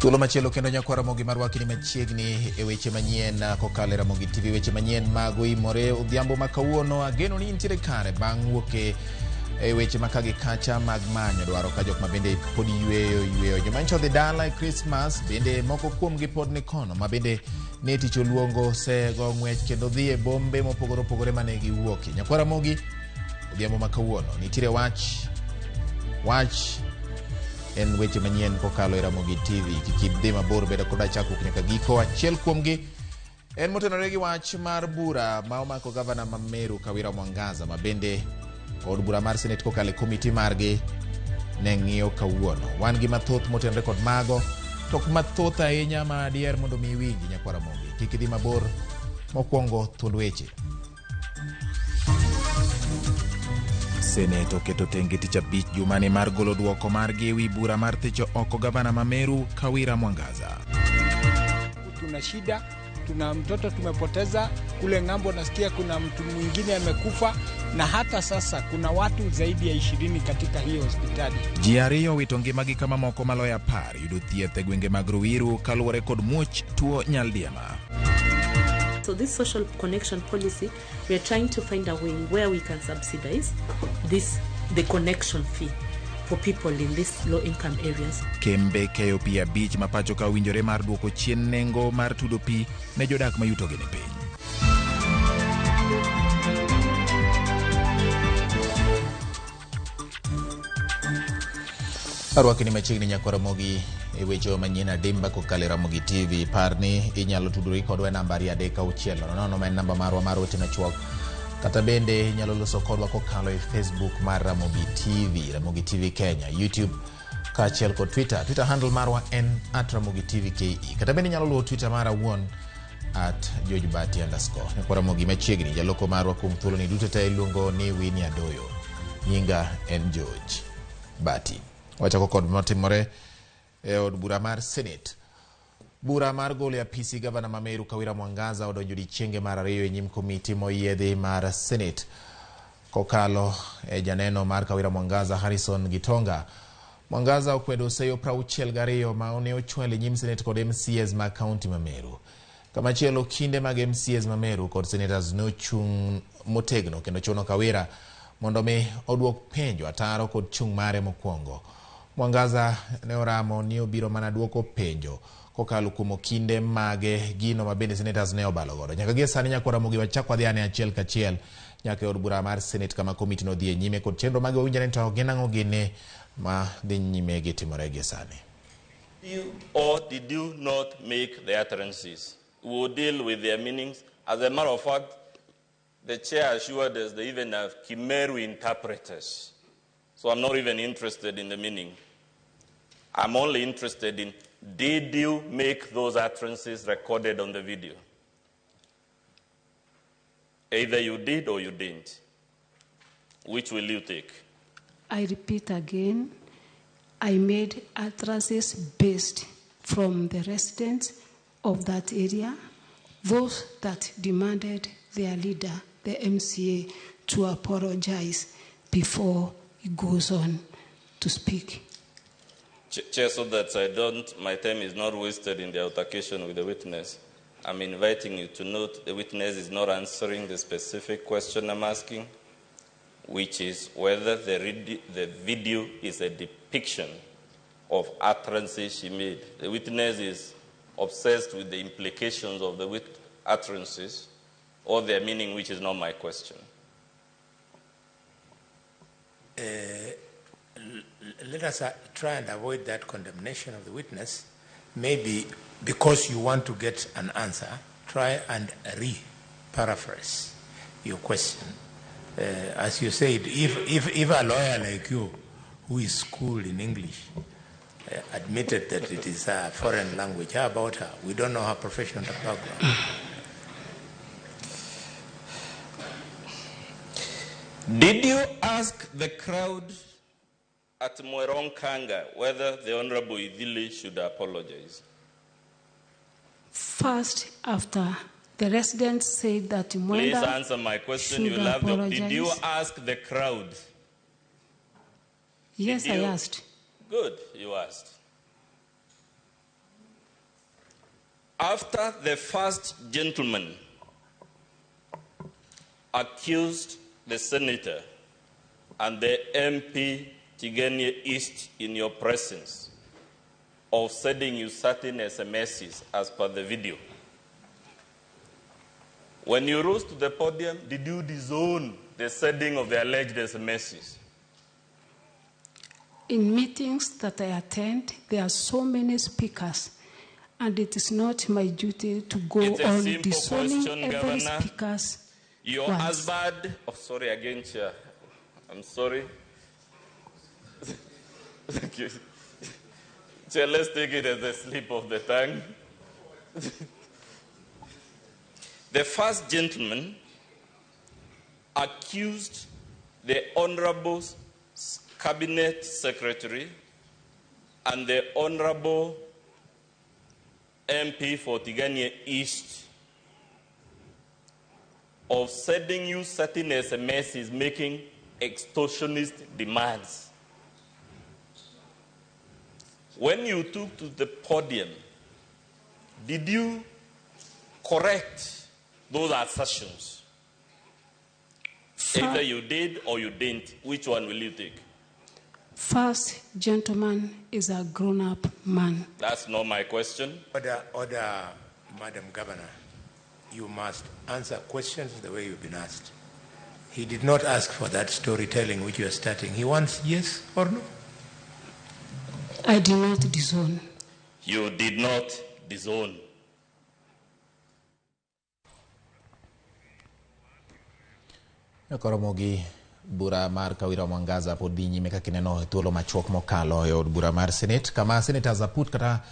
Thuolo machielo kendo nyakwara Ramogi marwakni machiegni e weche manyien kokalo Ramogi TV. Weche manyien mag OIMORE odhiambo ma kawuono. Ageno ni intiere kare bang' wuok e weche makagi kacha mag manyo dwaro ka jok ma bende pod yweyo joma ncho dhi dala e Christmas, bende moko kuomgi pod ni kono ma bende ne tich oluongo sego ng'wech kendo dhi e bombe mopogore opogore mane giwuokie. Nyakwara Ramogi odhiambo ma kawuono nitiere wach en weche manyien kokalo Ramogi TV. Kikidhi mabor bedo koda chako nyaka giko. Achiel kuomgi en motenore gi wach mar bura ma omako gavana ma Meru Kawira Mwangaza, ma bende od bura mar Senate kokalo komiti margi ne ng'iyo kawuono. Wan gi mathoth motenore kod mago, tok mathoth ahinya ma adier mondo mi winji nyakwara Ramogi. Kikidhi mabor, mokwongo thuond weche. Senate oketo tenge tich abich jumani mar golo duoko margi ewi bura mar thicho oko gavana ma Meru Kawira Mwangaza. Tuna shida, tuna mtoto tumepoteza kule ng'ambo, nasikia kuna mtu mwingine amekufa, na hata sasa kuna watu zaidi ya 20 katika hiyo hospitali. Jiario wito ngimagi kama moko maloya par yudo thieth e gwenge mag Ruiru kaluwore kod muoch tuo nyaldiema. So this social connection policy, we are trying to find a way where we can subsidize the connection fee for people in these low-income areas. Kembe keyo pi abich mapacho ka winjore mar duoko chien nengo mar tudo pi ne jodak mayuto gene piny. Arwakni machiegni nyakwara Ramogi e weche manyien adimba kokalo Ramogi TV. Parni inyalo tudori kodwa namba 360 ma en namba marwa mar ote machuok, kata bende inyalo loso kodwa kokalo e Facebook mar Ramogi TV, Ramogi TV Kenya, YouTube kaachiel kod Twitter handle marwa en @RamogiTVKE, kata bende inyalo luwo Twitter mara wuon @GeorgeBati_. Nyakwara Ramogi machiegni jaloko marwa kuom thuolo ni duto te iluongo ni Winnie Adoyo, nyinga en George Bati. Wachako kod motimore e od bura mar Senate. Bura mar golo apisi gavana ma Meru Kawira Mwangaza odonjo odiechienge mar 2 e nyim komiti moyiedhi mar Senate kokalo e janeno mar Kawira Mwangaza Harrison Gitonga. Mwangaza okwedo seyo 62 ma ne ochwal e nyim Senate kod MCAs ma kaunti ma Meru. Kamachielo kinde mag MCAs ma Meru kod senators nochung' motegno kendo chuno Kawira mondo mi oduok penjo ataro kod chung' mare mokwongo. Mwangaza ne oramo ni obiro mana duoko penjo kokalo kuom kinde mage gino ma bende senators ne obalo godo. Nyaka gie sani nyakwara Ramogi wachako adhiane achiel kachiel nyaka od bura mar Senate kama komiti no dhi e nyime kod chenro mage owinjore to gin ang'o gine ma dhi nyime gi timore gie sani. Or did you not make the utterances? We will deal with their meanings. As a matter of fact, the chair assured us they even have Kimeru interpreters. So I'm not even interested in the meaning. I'm only interested in, did you make those utterances recorded on the video? Either you did or you didn't. Which will you take? I repeat again, I made utterances based from the residents of that area, those that demanded their leader, the MCA, to apologize before he goes on to speak. Chair, so that my time is not wasted in the altercation with the witness, I'm inviting you to note the witness is not answering the specific question I'm asking, which is whether the video is a depiction of utterances she made. The witness is obsessed with the implications of the utterances or their meaning, which is not my question. Let us try and avoid that condemnation of the witness. Maybe because you want to get an answer, try and paraphrase your question. As you said, if a lawyer like you, who is schooled in English, admitted that it is a foreign language, how about her? We don't know her professional background. Did you ask the crowd at Mwerong Kanga whether the Honorable Idili should apologize? First, after the residents said that Mwenda Please answer my question. should apologize. Did you ask the crowd? Yes, I asked. Good, you asked. After the first gentleman accused the senator and the MP Tigania East in your presence of sending you certain SMSs as per the video, when you rose to the podium, did you disown the sending of the alleged SMSs? In meetings that I attend, there are so many speakers, and it is not my duty to go on disowning every speaker's Your words. husband, sorry again, Chair. I'm sorry. Thank you. Chair, let's take it as a slip of the tongue. The first gentleman accused the Honorable Cabinet Secretary and the Honorable MP for Tigania East of sending you certain SMSs making extortionist demands. When you took to the podium, did you correct those assertions? Either you did or you didn't. Which one will you take? First gentleman is a grown-up man. That's not my question. Order, Madam Governor. You must answer questions the way you've been asked. He did not ask for that storytelling which you are starting. He wants yes or no. I did not disown. You did not disown. Ramogi bura mar Kawira Mwangaza pod dhi nyime ka kineno thuolo machuok mokalo e od bura mar Senate, kama senators aput kata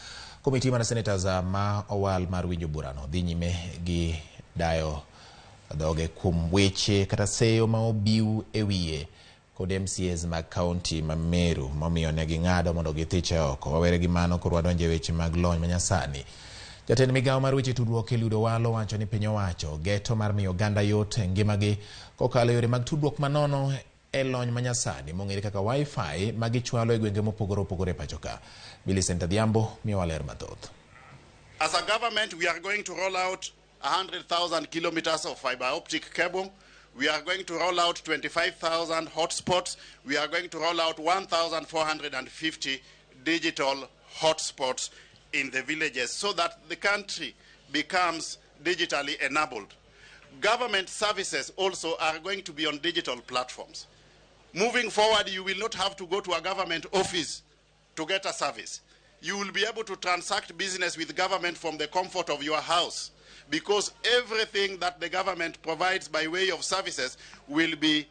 komiti mar senators ma owal mar winjo burano dhi nyime gi dayo dhoge kuom weche kata seyo ma obiu e wiye kod MCAs mag county ma Meru momiyo ne ging'ado mondo githiche oko. Wawere gi mano koro wadonjo e weche mag lony manyasani. Jatend migawo mar weche tudruok Eludo Walo wacho ni piny owacho geto mar miyo oganda yot e ngimagi kokalo yore mag tudruok manono e lony manyasani mong'ere kaka Wi-Fi ma gichwalo e gwenge mopogore opogore pacho ka. Millicent Adhiambo miyo waler mathoth. As a government, we are going to roll out 100,000 kilometers of fiber optic cable. We are going to roll out 25,000 hotspots. We are going to roll out 1,450 digital hotspots in the villages so that the country becomes digitally enabled. Government services also are going to be on digital platforms. Moving forward, you will not have to go to a government office to get a service. You will be able to transact business with government from the comfort of your house, because everything that the government provides by way of services will be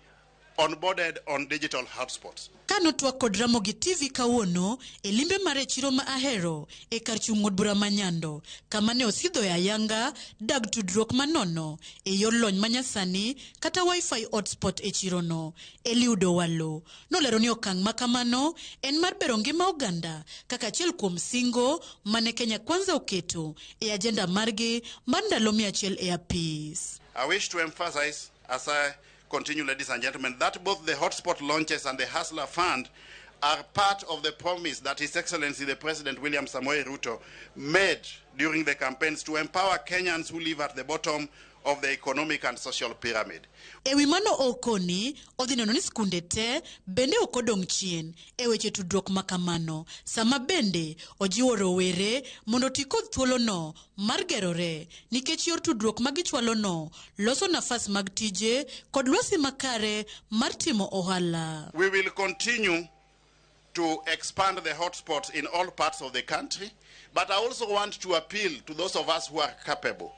onboarded on digital hotspots. Kano twa kod Ramogi TV kawuono e limbe mare chiro ma ahero e kar chung' od bura manyando kama ne osidho ya yanga dag tudruok manono e yor lony manyasani kata Wi-Fi hotspot e chirono. Eludo Walo nolero ni okang' makamano en mar bero ngima oganda kaka achiel kuom singo mane Kenya Kwanza oketo e agenda margi mar ndalo 100 e apis. I wish to emphasize, as I continue, ladies and gentlemen, that both the hotspot launches and the Hustler Fund are part of the promise that His Excellency the President William Samoei Ruto made during the campaigns to empower Kenyans who live at the bottom of the economic and social pyramid. Ewi mano okoni odhineno ni skunde te bende okodong' chien e weche tudruok makamano, sama bende ojiwo rowere mondo ti kod thuolono mar gerore nikech yor tudruok magichwalono loso nafas mag tije kod lwasi makare mar timo ohala. We will continue to expand the hotspots in all parts of the country, but I also want to appeal to those of us who are capable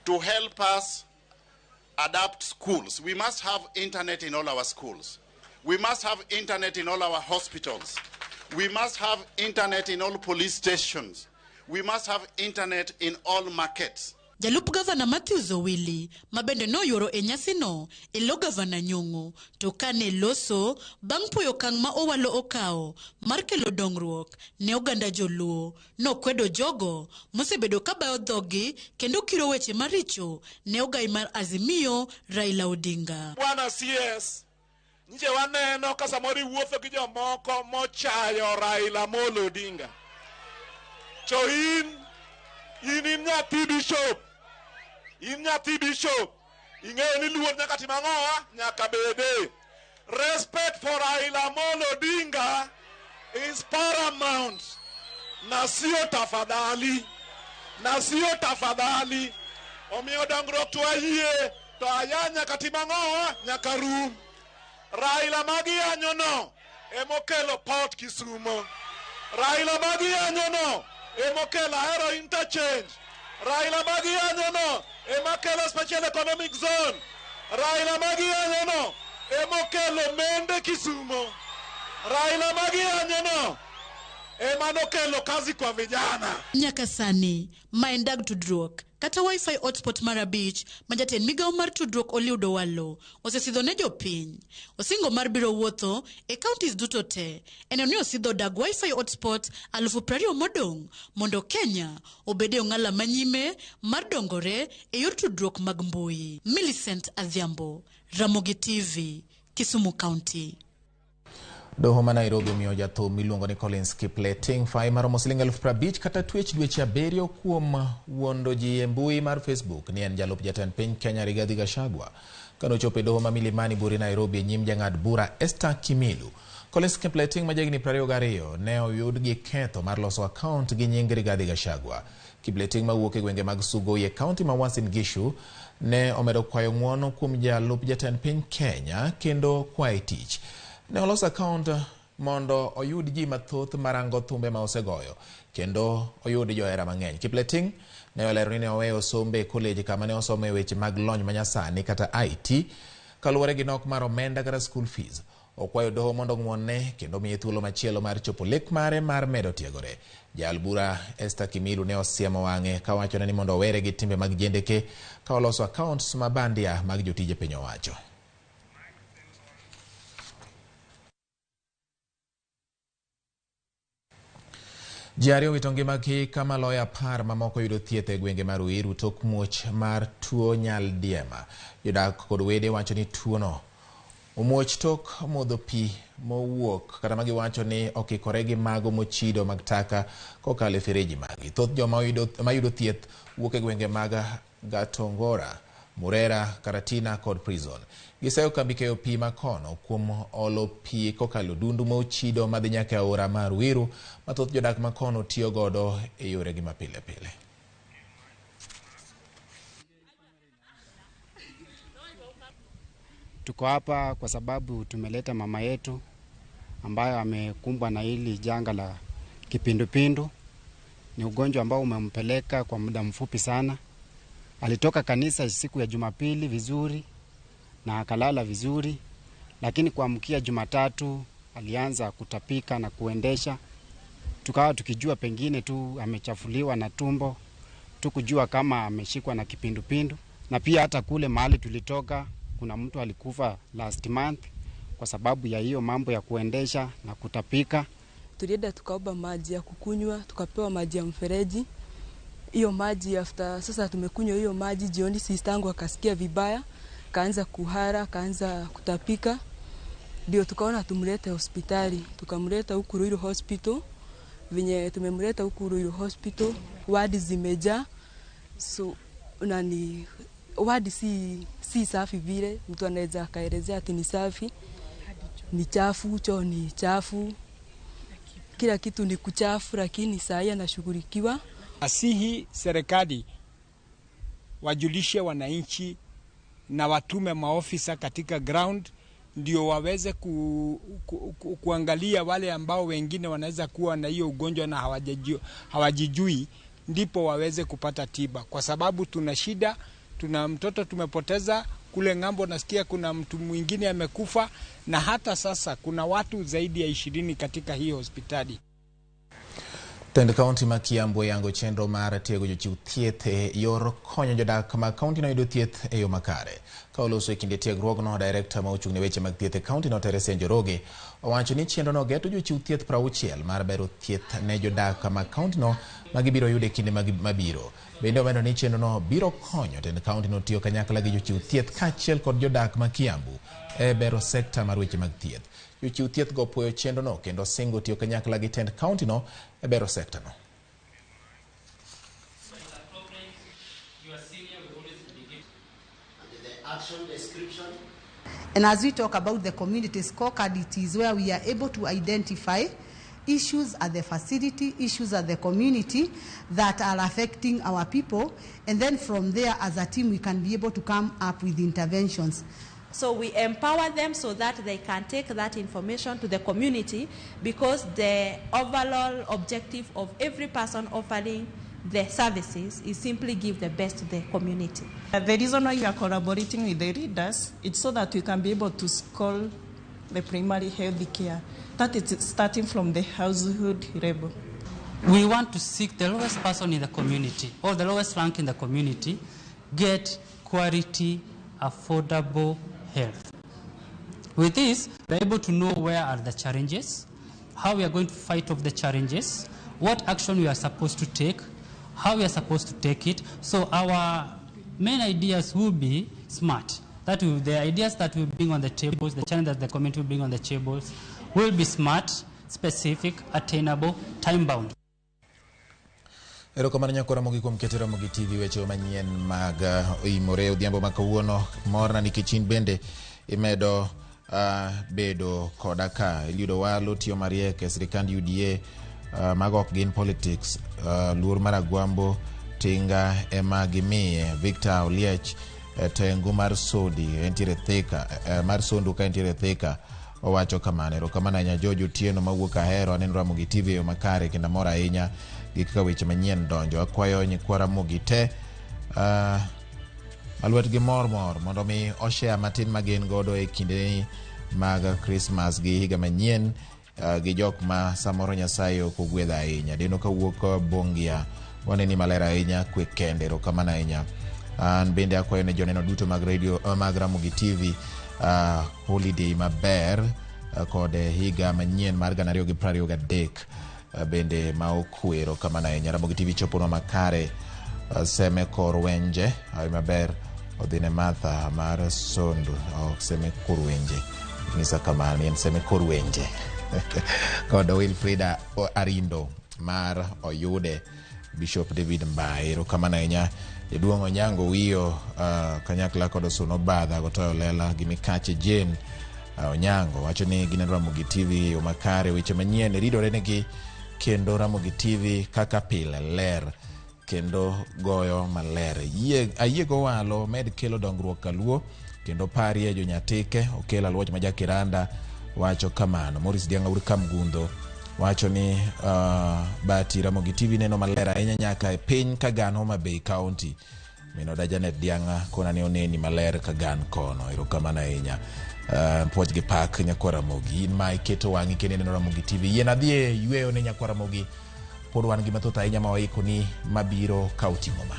to help us adapt schools. We must have internet in all our schools. We must have internet in all our hospitals. We must have internet in all police stations. We must have internet in all markets. Jalup Gavana Matthew Zowili mabende no yoro e nyasino e lo Gavana Nyong'o to kane loso bang' puoyo kang' ma Owalo okao mar kelo dongruok ne oganda joluo no kwedo jogo mosebedo kabayo dhogi kendo kiro weche maricho ne ogai mar Azimio Raila Odinga. Bwana CS nje waneno ka samori wuotho gi jomoko mochayo Raila Molo Odinga. To in in nyathi bishop. In nyathi bishop. Ing'eyo ni luor nyaka tim ang'owa nyaka bede. Respect for Raila Amolo Odinga is paramount. Na sio tafadhali. Na sio tafadhali. Omiyo dongruok to ayie to aya nyaka tim ang'owa nyaka rum. Raila magianyo no emokelo Port Kisumo. Raila magianyo no emokelo Ahero interchange. Raila magianyo no emokelo special economic zone. Raila magianyo no emokelo Mende Kisumo. Raila magianyo no emanokelo kazi kwa vijana. Nyaka sani maendag tudruok kata wifi hotspot mara beach majaten migao mar tudruok Oliudo Walo osesidho ne jopiny osingo mar biro wuotho e counties duto te eno ni osidho dag wifi hotspot 20,000 modong mondo Kenya obede ong'ala manyime mar dongore e yor tudruok mag mbui. Millicent Adhiambo, Ramogi TV, Kisumu County. Doho ma Nairobi miyo jathum miluongo ni Collins Kipleting fai maromo $50,000 kata twech dweche 7 kuom wuondo ji e mbui mar Facebook ni en jalup jatend piny Kenya Rigathi Gachagua. Kano chopo doho ma Milimani Buri Nairobi nyim jang'ad bura Esther Kimilu. Collins Kipleting ma jagni 22 ne oyud gi ketho mar loso account gi nying Rigathi Gachagua. Kipleting ma wuok e gwenge mag Sugoi e county ma Uasin Gishu ne omedo kwayo ng'uono kuom jalup jatend piny Kenya kendo kwayo tich. Ne oloso account mondo oyud ji mathoth marango thumbe ma osegoyo kendo oyud johera mang'eny. Kipleting ne olero ni ne oweyo sombe e college kama ne osome weche mag lony manyasani kata IT kaluwore gi nok mar omenda kata school fees. Okwayo doho mondo ng'wonne kendo miye thuolo machielo mar chopo lek mare mar medo tiegore. Jal bura Esther Kimilu ne osiemo wang'e kawacho ni mondo owere gi timbe mag jendeke ka oloso accounts mabandia mag jotije piny owacho. Jari owito ngimagi kama loya 10 mamoko yudo thieth e gwenge mar Ruiru tok muoch mar tuo nyaldiema. Jodak kod wede wacho ni tuono omuoch tok modho pi mowuok kata magi wacho ni okikore gi mago mochido mag taka kokalo e fereji magi. Thoth joma yudo thieth wuok e gwenge mag Gatongora, Murera, Karatina kod Prison. Giseyo kambi keyo pi makono kuom olo pi kokalo dundu mochido madhi nyaka aora mar Ruiru mathoth jodak makono tiyo godo e yore gi mapile pile. Tuko hapa kwa sababu tumeleta mama yetu ambayo amekumbwa na hili janga la kipindupindu. Ni ugonjwa ambao umempeleka kwa muda mfupi sana. Alitoka kanisa siku ya Jumapili vizuri na akalala vizuri, lakini kuamkia Jumatatu alianza kutapika na kuendesha. Tukawa tukijua pengine tu amechafuliwa na tumbo, tukujua kama ameshikwa na kipindupindu. Na pia hata kule mahali tulitoka kuna mtu alikufa last month kwa sababu ya hiyo mambo ya kuendesha na kutapika. Tulienda tukaomba maji ya kukunywa, tukapewa maji ya mfereji. Hiyo maji sasa tumekunywa hiyo maji, jioni sistangu akasikia vibaya, kaanza kuhara, kaanza kutapika. Ndio tukaona tumlete hospitali, tukamleta huku Ruiru Hospital. Venye tumemleta huku Ruiru Hospital, wadi zimejaa. So wadi si safi vile, mtu anaweza kaelezea ati ni safi. Ni chafu, choo ni chafu. Kila kitu ni kuchafu, lakini saa hii anashughulikiwa. Asihi serikali wajulishe wananchi na watume maofisa katika ground ndio waweze kuangalia wale ambao wengine wanaweza kuwa na hiyo ugonjwa na hawajijui, ndipo waweze kupata tiba, kwa sababu tuna shida. Tuna mtoto tumepoteza kule ng'ambo, nasikia kuna mtu mwingine amekufa, na hata sasa kuna watu zaidi ya 20 katika hiyo hospitali. Tend County ma Kiambu yango chenro mar tiego jochiw thieth e yor konyo jodak ma county no yudo thieth e yo makare. Ka oloso e kinde tiegruogno, director ma ochung' ne weche mag thieth e county no Teresa Njoroge owacho ni chenro no geto jochiw thieth 60 mar bero thieth ne jodak ma county no magibiro yudo e kinde mabiro. Bende omedo ni chenro no biro konyo Tend County no tiyo kanyakla gi jochiw thieth kaachiel kod jodak ma Kiambu e bero sekta mar weche mag thieth. Jochiw thieth go puoyo chenro no kendo singo tiyo kanyakla gi Tend County no e bero sekta no. action description. And as we talk about the community scorecard, it is where we are able to identify issues at the facility, issues at the community that are affecting our people. And then from there, as a team, we can be able to come up with interventions. So we empower them so that they can take that information to the community, because the overall objective of every person offering the services is simply give the best to the community. The reason why we are collaborating with the leaders, it's so that we can be able to score the primary health care. That is starting from the household level. We want to seek the lowest person in the community, or the lowest rank in the community, get quality, affordable health. With this, we're able to know where are the challenges, how we are going to fight off the challenges, what action we are supposed to take, how we are supposed to take it. So our main ideas will be smart. That will, the ideas that we bring on the tables, the challenge that the community will bring on the tables, will be smart, specific, attainable, time-bound. Erokamano nyakora mogi kuom keto Ramogi TV weche manyien mag OIMORE odhiambo ma kawuono. Morna nikech in bende imedo bedo koda ka Eliudo Walo tiyo mariek e sirikand UDA mag ok gin politics. Luor maragwambo tinga ema gimiye. Victor Oliech tengu mar sodi entiere thika mar sondu ka entiere thika owacho kamano. Erokamano ahinya George Otieno mawuok Ahero. Aneno Ramogi TV yo makare kendo mor ahinya gi kaka weche manyien donjo. Akwayo nyikwa Ramogi te alwet gi mor mondo mi oshare matin magin godo e kinde mag Christmas gi higa manyien gi jok ma samoro Nyasaye ok ogwedho ahinya. Deno kawuok Bongia waneni maler ahinya kwe kende. Erokamano ahinya. An bende akwayo ne joneno duto mag radio mag Ramogi TV holiday maber kod higa manyien mar 2023 bende ma okwe. Erokamano ahinya. Ramogi TV choponwa makare seme kor wenje ay maber odhine Martha mar sondu seme kor wenje ngisa kamano en seme kor wenje kod Wilfrida Arindo mar Oyude Bishop David Mbae. Erokamano ahinya. Jaduong' Onyango Wiyo kanyakla kod Suno Badha gotoyo lela gi Mikache Jane Onyango wacho ni gin Ramogi TV yo makare weche manyien ridore negi kendo Ramogi TV kaka pile ler kendo goyo maler. Ayiego Walo med kelo dongruok kaluo kendo parie jonyatike okelo alwoch majakiranda wacho kamano. Morris Dianga Urka Mgundo wacho ni bati Ramogi TV neno maler ahinya nyaka e piny Kagan Homa Bay County. Mino da Janet Dianga kona ne oneni maler Kagan kono. Erokamano ahinya. Puoch gi pak nyakwa Ramogi in ma iketo wangi kendo neno Ramogi TV yien adhie yweyo ne nyakwa Ramogi pod wan gi mathoth ahinya ma waiko ni mabiro ka oting'o ma.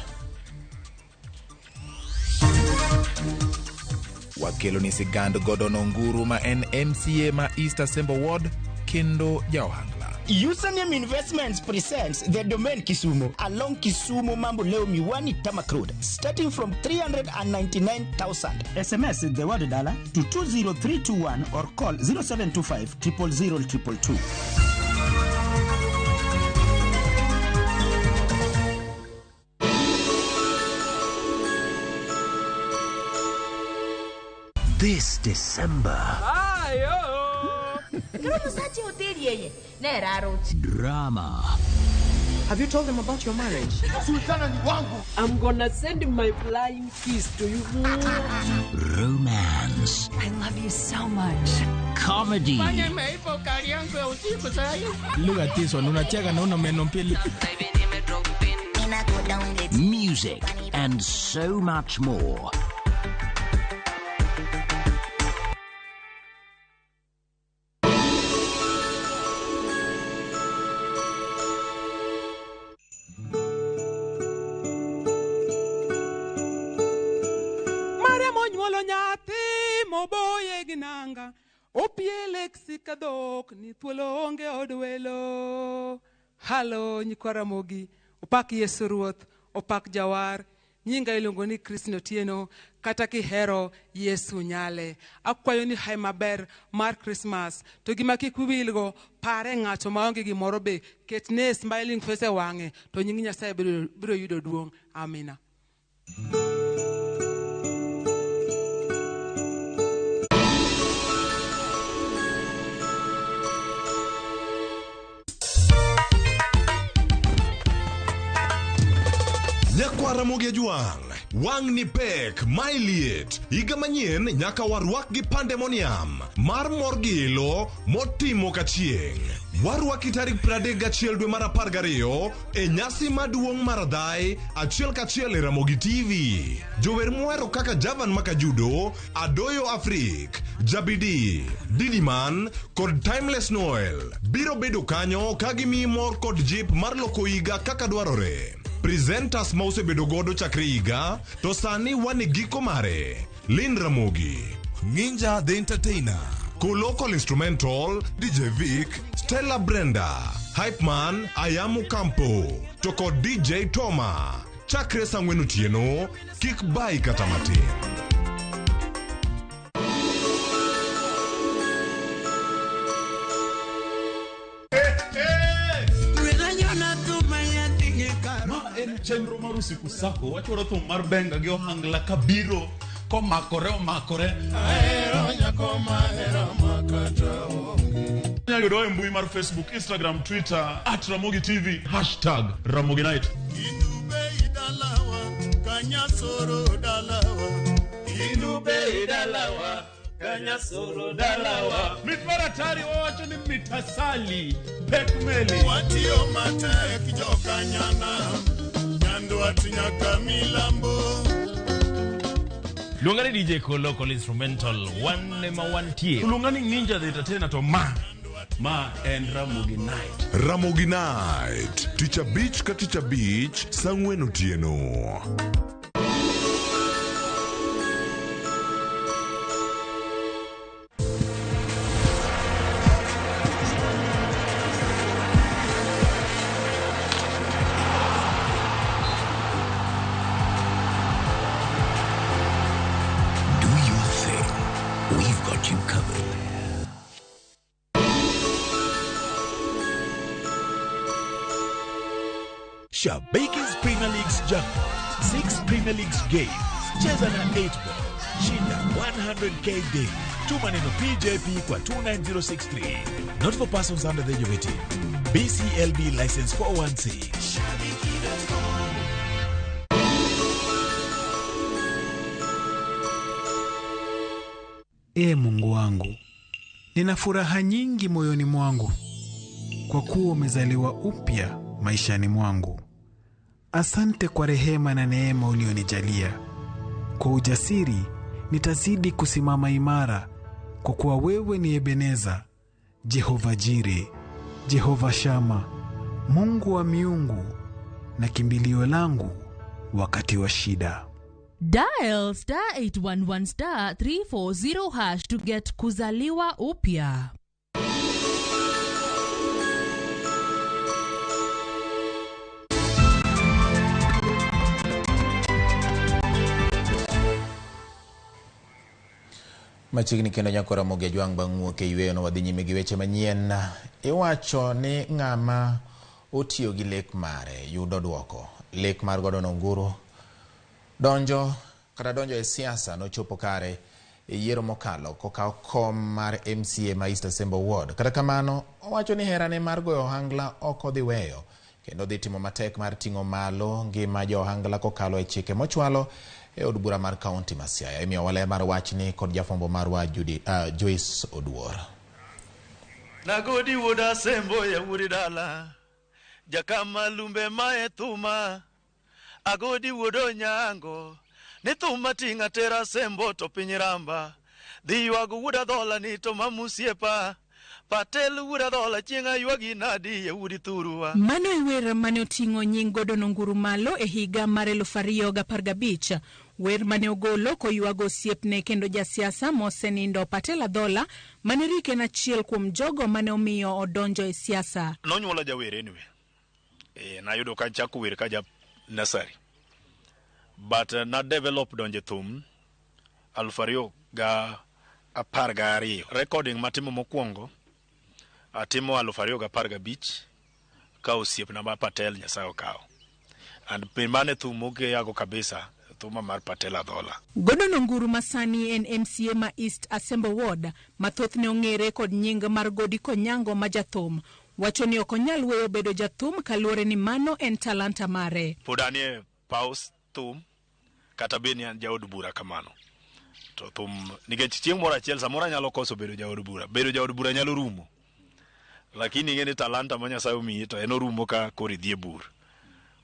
Wakelo ni sigand Godono Nguru ma en MCA ma East Assembly Ward kendo jaohangla. Username Investments presents the domain Kisumu along Kisumu Mambo Leo Miwani Tamak Road starting from 399,000. SMS the word dollar to 20321 or call 0725 000 222. This December. Drama. Have you told them about your marriage? I'm gonna send my flying kiss to you. Romance. I love you so much. Comedy. Look at this one. Music and so much more. Moboye ginanga opiele kadok ni thuolo onge odwelo. Halo nyikwa Ramogi, opak Yesu Ruoth, opak Jawar, nyinga iluongo ni Kristo Otieno kata kihero Yesu Nyale. Akwayo ni hai maber mar Christmas to gima kik wilgo pare ng'ato maonge gimoro be ketne smiling face wang'e to nying Nyasaye biro yudo duong'. Amina. Nyakwa Ramogi Juang, wang ni pek, mailiet, iga manyien nyaka warwak gi pandemonium, mar morgilo, motimo kachieng. Warwaki tarik 31 dwe mar 12 e nyasi maduong' mar dhai, achiel kachiel e Ramogi TV. Jower muero kaka Javan Makajudo, Adoyo Afrik, Jabidi, Didiman, kod Timeless Noel. Biro bedo kanyo kagimi mor kod jip mar loko iga kaka dwarore. Presenters mause bedo godo chakre iga, to sani wane giko mare. Lin Ramogi, Ninja the Entertainer, Local Instrumental, DJ Vic, Stella Brenda, Hype Man, Ayamu Campo, Toko DJ Toma, Chakre Sangwenu Tieno, Kickbai Katamati. Chenro mar usiku sako wachoro thum mar benga gi ohangla kabiro komakore ahero nyako mahero makata onge. Nyayudo e mbui mar Facebook, Instagram, Twitter @Ramogi TV #Ramogi Night. Inube idalawa kanyasoro dalawa Inube idalawa kanyasoro dalawa mitmaratari wacho ni mitasali pekmeli watio matek jokanyana Lungani DJ Local Instrumental one ma one tie. Lungani Ninja the Entertainer to ma and Ramogi Night. Ramogi Night, Teacher Beach ka Teacher Beach, Sangwenu Tieno. Shabake's Premier League's jackpot, 6 Premier League's games, cheza na 8 ball, shinda 100k day. Tuma neno PJP kwa 29063. Not for persons under the age of 18. BCLB license 416. Mungu wangu, nina furaha nyingi moyoni mwangu kwa kuwa umezaliwa upya maishani mwangu. Asante kwa rehema na neema ulionijalia. Kwa ujasiri nitazidi kusimama imara, kwa kuwa wewe ni Ebeneza, Jehova Jire, Jehova Shama, Mungu wa miungu na kimbilio langu wakati wa shida. Dial *811*340# to get kuzaliwa upya. Machigni kendo nyako Ramogi Juang bang'uo ke yweyo no wadhi nyime gi weche manyien. Iwacho ni ng'ama otiyo gi lek mare yudo duoko. Lek mar godo nguru donjo e siasa nochopo kare e yiero mokalo kokao kom mar MCA ma East Assembly Ward. Kata kamano owacho ni herane mar goyo ohangla oko dhi weyo kendo dhi timo matek mar ting'o malo ngima jo ohangla kokalo e chike mochwalo e od bura mar kaunti ma Siaya. Imiyo wale mar wachni kod jafombo marwa Joyce Oduor. Nagodi wuda sembo ya wudi dala jakama lumbe mae thuma agodi wudo nyango ni thuma tinga tera sembo to pinyiramba dhi yuago wuda dhola ni to mamusiepa patel wuda dhola chinga yuagi nadi ya wudi thurua. Mano iwer mane oting'o nying godo nguru malo e higa mar 2015. Wer mane ogolo koyuago osiepne kendo jasiasa mosenindo Patel Adhola mane rike na chiel kuom jogo mane omiyo odonjo e siasa. Nonyuola jawer anyway. Nayudo ka chako wer ka ja nasari. But na develop donje thum 2012. Recording matimo mokwongo atimo 2015 ka osiep na ma Patel nyasayo kao. And pimane thum moge yago kabisa thuma mar Patel Adhola. Godo nguru masani en MCA ma East Assembly Ward mathoth ne ong'ere kod nying mar Godi Konyango ma jathum. Wacho ni ok onyal weyo bedo jathum kaluwore ni mano en talanta mare. Podanie paus thum kata beni an jaod bura kamano. To thum nikech chieng' moro achiel samoro nyalo koso bedo jaod bura. Bedo jaod bura nyalo rumo. Lakini ngene talanta ma Nyasaye omiyi to en orumo ka kori dhie bur.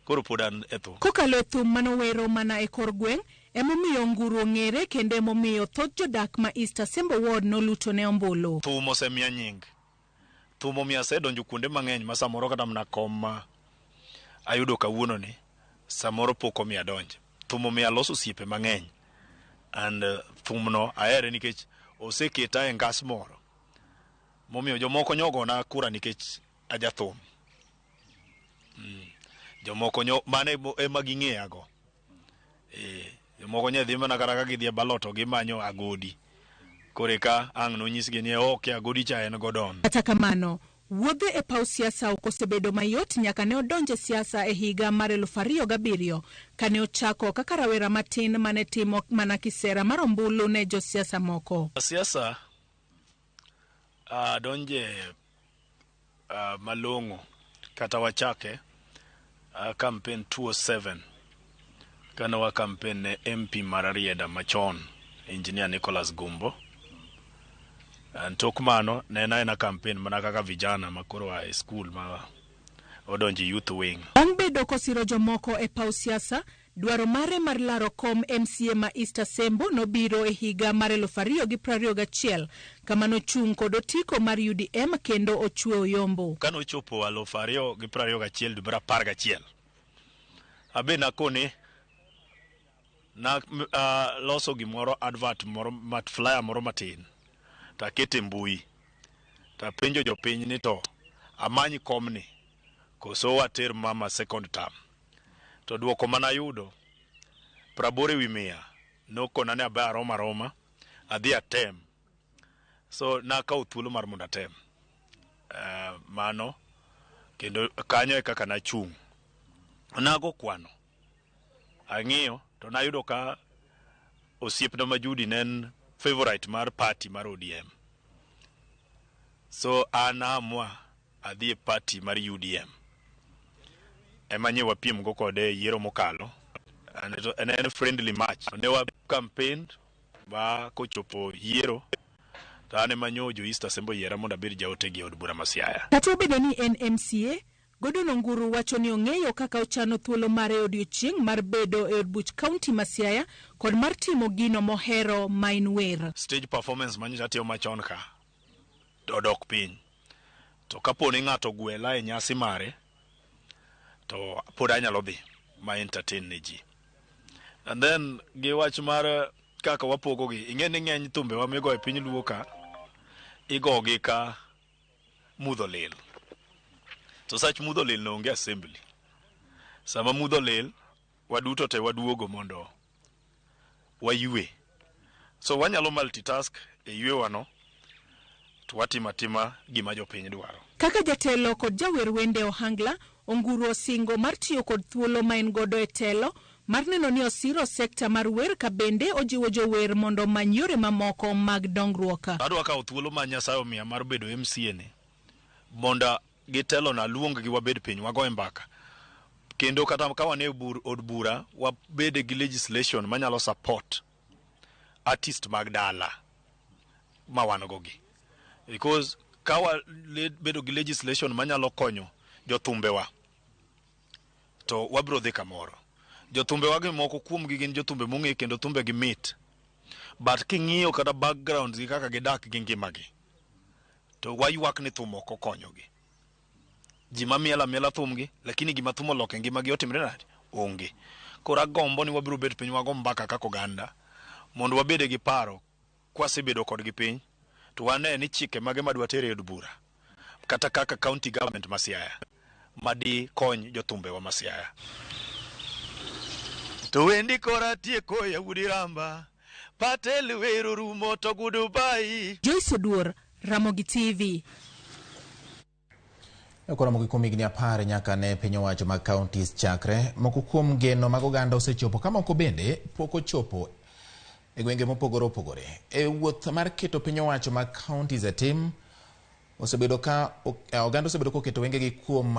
Koro podan e thum. Kokalo thum manowero mana e kor gweng' emomiyo nguru ng'ere kendo emomiyo thoth jodak ma East Asembo Ward noluto ne ombulu. Thum osemiya nying. Thum omiyo asedonjo kuonde mang'eny ma samoro kata mana kom ma ayudo kawuono ni samoro pok omiyo adonje. Thum omiyo aloso osiepe mang'eny. And thum no ahere nikech oseketa e ngas moro. Momiyo jomoko nyogona kura nikech aja thum. Jomoko mane ema ging'eya go. Jomoko nyadhi mana kata ka gidhi baloto gimanyo agodi. Koreka ang' nonyisgi ni ok agodi cha en godon. Kata kamano, wuodhe e paw siasa ok osebedo mayot nyaka ne odonje siasa e higa mar 2007 kane ochako kaka rawera matin mane timo mana kisera mar ombulu ne josiasa moko. Siasa donje malong'o kata wachake campaign 207 kana wa campaign ne MP Mararieda machon engineer Nicholas Gumbo. Tok mano ne en campaign mana kaka vijana makoro wa school ma odonji youth wing. Bang' bedo kosiro jomoko e paw siasa, dwaro mare mar laro kom MCA ma East Asembo nobiro e higa mar 2021 kama nochung' kod otiko mar UDM kendo ochwe oyombo. Kano chopo 2021 dwe mar 11 abe nakone na loso gimoro advert moro mat flyer moro matin ta kete mbui ta penjo jopiny ni to amanyi komni koso water mama second term. To duoko mana yudo 80,100 nokona ne aba roma adhi atem. So nakawo thuolo mar mondo atem mano kendo kanyo e kaka nachung'. Nago kwano ang'iyo to nayudo ka osiepna Majudi nen favorite mar party mar ODM. So anamwa adhi e party mar UDM. Emanye wapiem go kode yiero mokalo. And en friendly match. Ne wa campaign ba kochopo yiero. To ane manyo jo East Asembo yiera mondo abed jaote gi od bura Masiaya. Kata obedo ni en MCA, Godon Onguru wacho ni ong'eyo kaka ochano thuolo mare odiochieng' mar bedo e od buch county Masiaya kod mar timo gino mohero main wer. Stage performance manyo tiyo machon ka dok piny. To kapo ni ng'ato gwela e nyasi mare to pod anyalo dhi ma entertain ne ji. And then gi wach mar kaka wapogo gi ing'e ni ng'eny thumbe wa migo e piny luo ka igogi ka mudho lil. To sach mudho lil no onge assembly. Sama mudho lil waduto te waduogo mondo wayue. So wanyalo multitask e yue wano to watimatima gima jopiny dwaro. Kaka jatelo kod jawer wende ohangla, Onguru osingo mar tiyo kod thuolo ma en godo e telo mar neno ni osiro sekta mar wer ka bende ojiwo jower mondo many yore mamoko mag dongruok. Adwa kawo thuolo ma Nyasaye omiya mar bedo MCA ni mondo gitelo na luong gi wabed piny wagoe mbaka. Kendo kata ka wane od bura wabede gi legislation manyalo support artist mag dala ma wan go gi. Because ka wabedo gi legislation manyalo konyo jothumbe wa to wabro dhi kamoro. Jothumbe wagi moko kuom gi gin jothumbe mong'e kendo thumbe gi mit. But king'iyo kata background gi kaka gidak gi ngimagi to wayuak ni thum ok okonyogi. Ji mamiela thumgi lakini gima thum oloke ngimagi otimre nade onge. Koro agombo ni wabiro bet piny wago mbaka kaka oganda mondo wabede gi paro kwasebedo kodgi piny to wane ni chike mage madwa tere od bura kata kaka county government Masiaya madi kony jothumbe wa Masiaya. To wendi kora tieko ya Wudiramba patel wero rumo to Gudubai. Joyce Oduor, Ramogi TV. Ramogi kuom higni 10 nyaka ne piny owacho mag counties chakre, moko kuom geno mag oganda osechopo kama moko bende pok ochopo e gwenge mopogore opogore. E wuoth mar keto piny owacho mag counties e tim osebedo ka oganda osebedo koketo wengegi kuom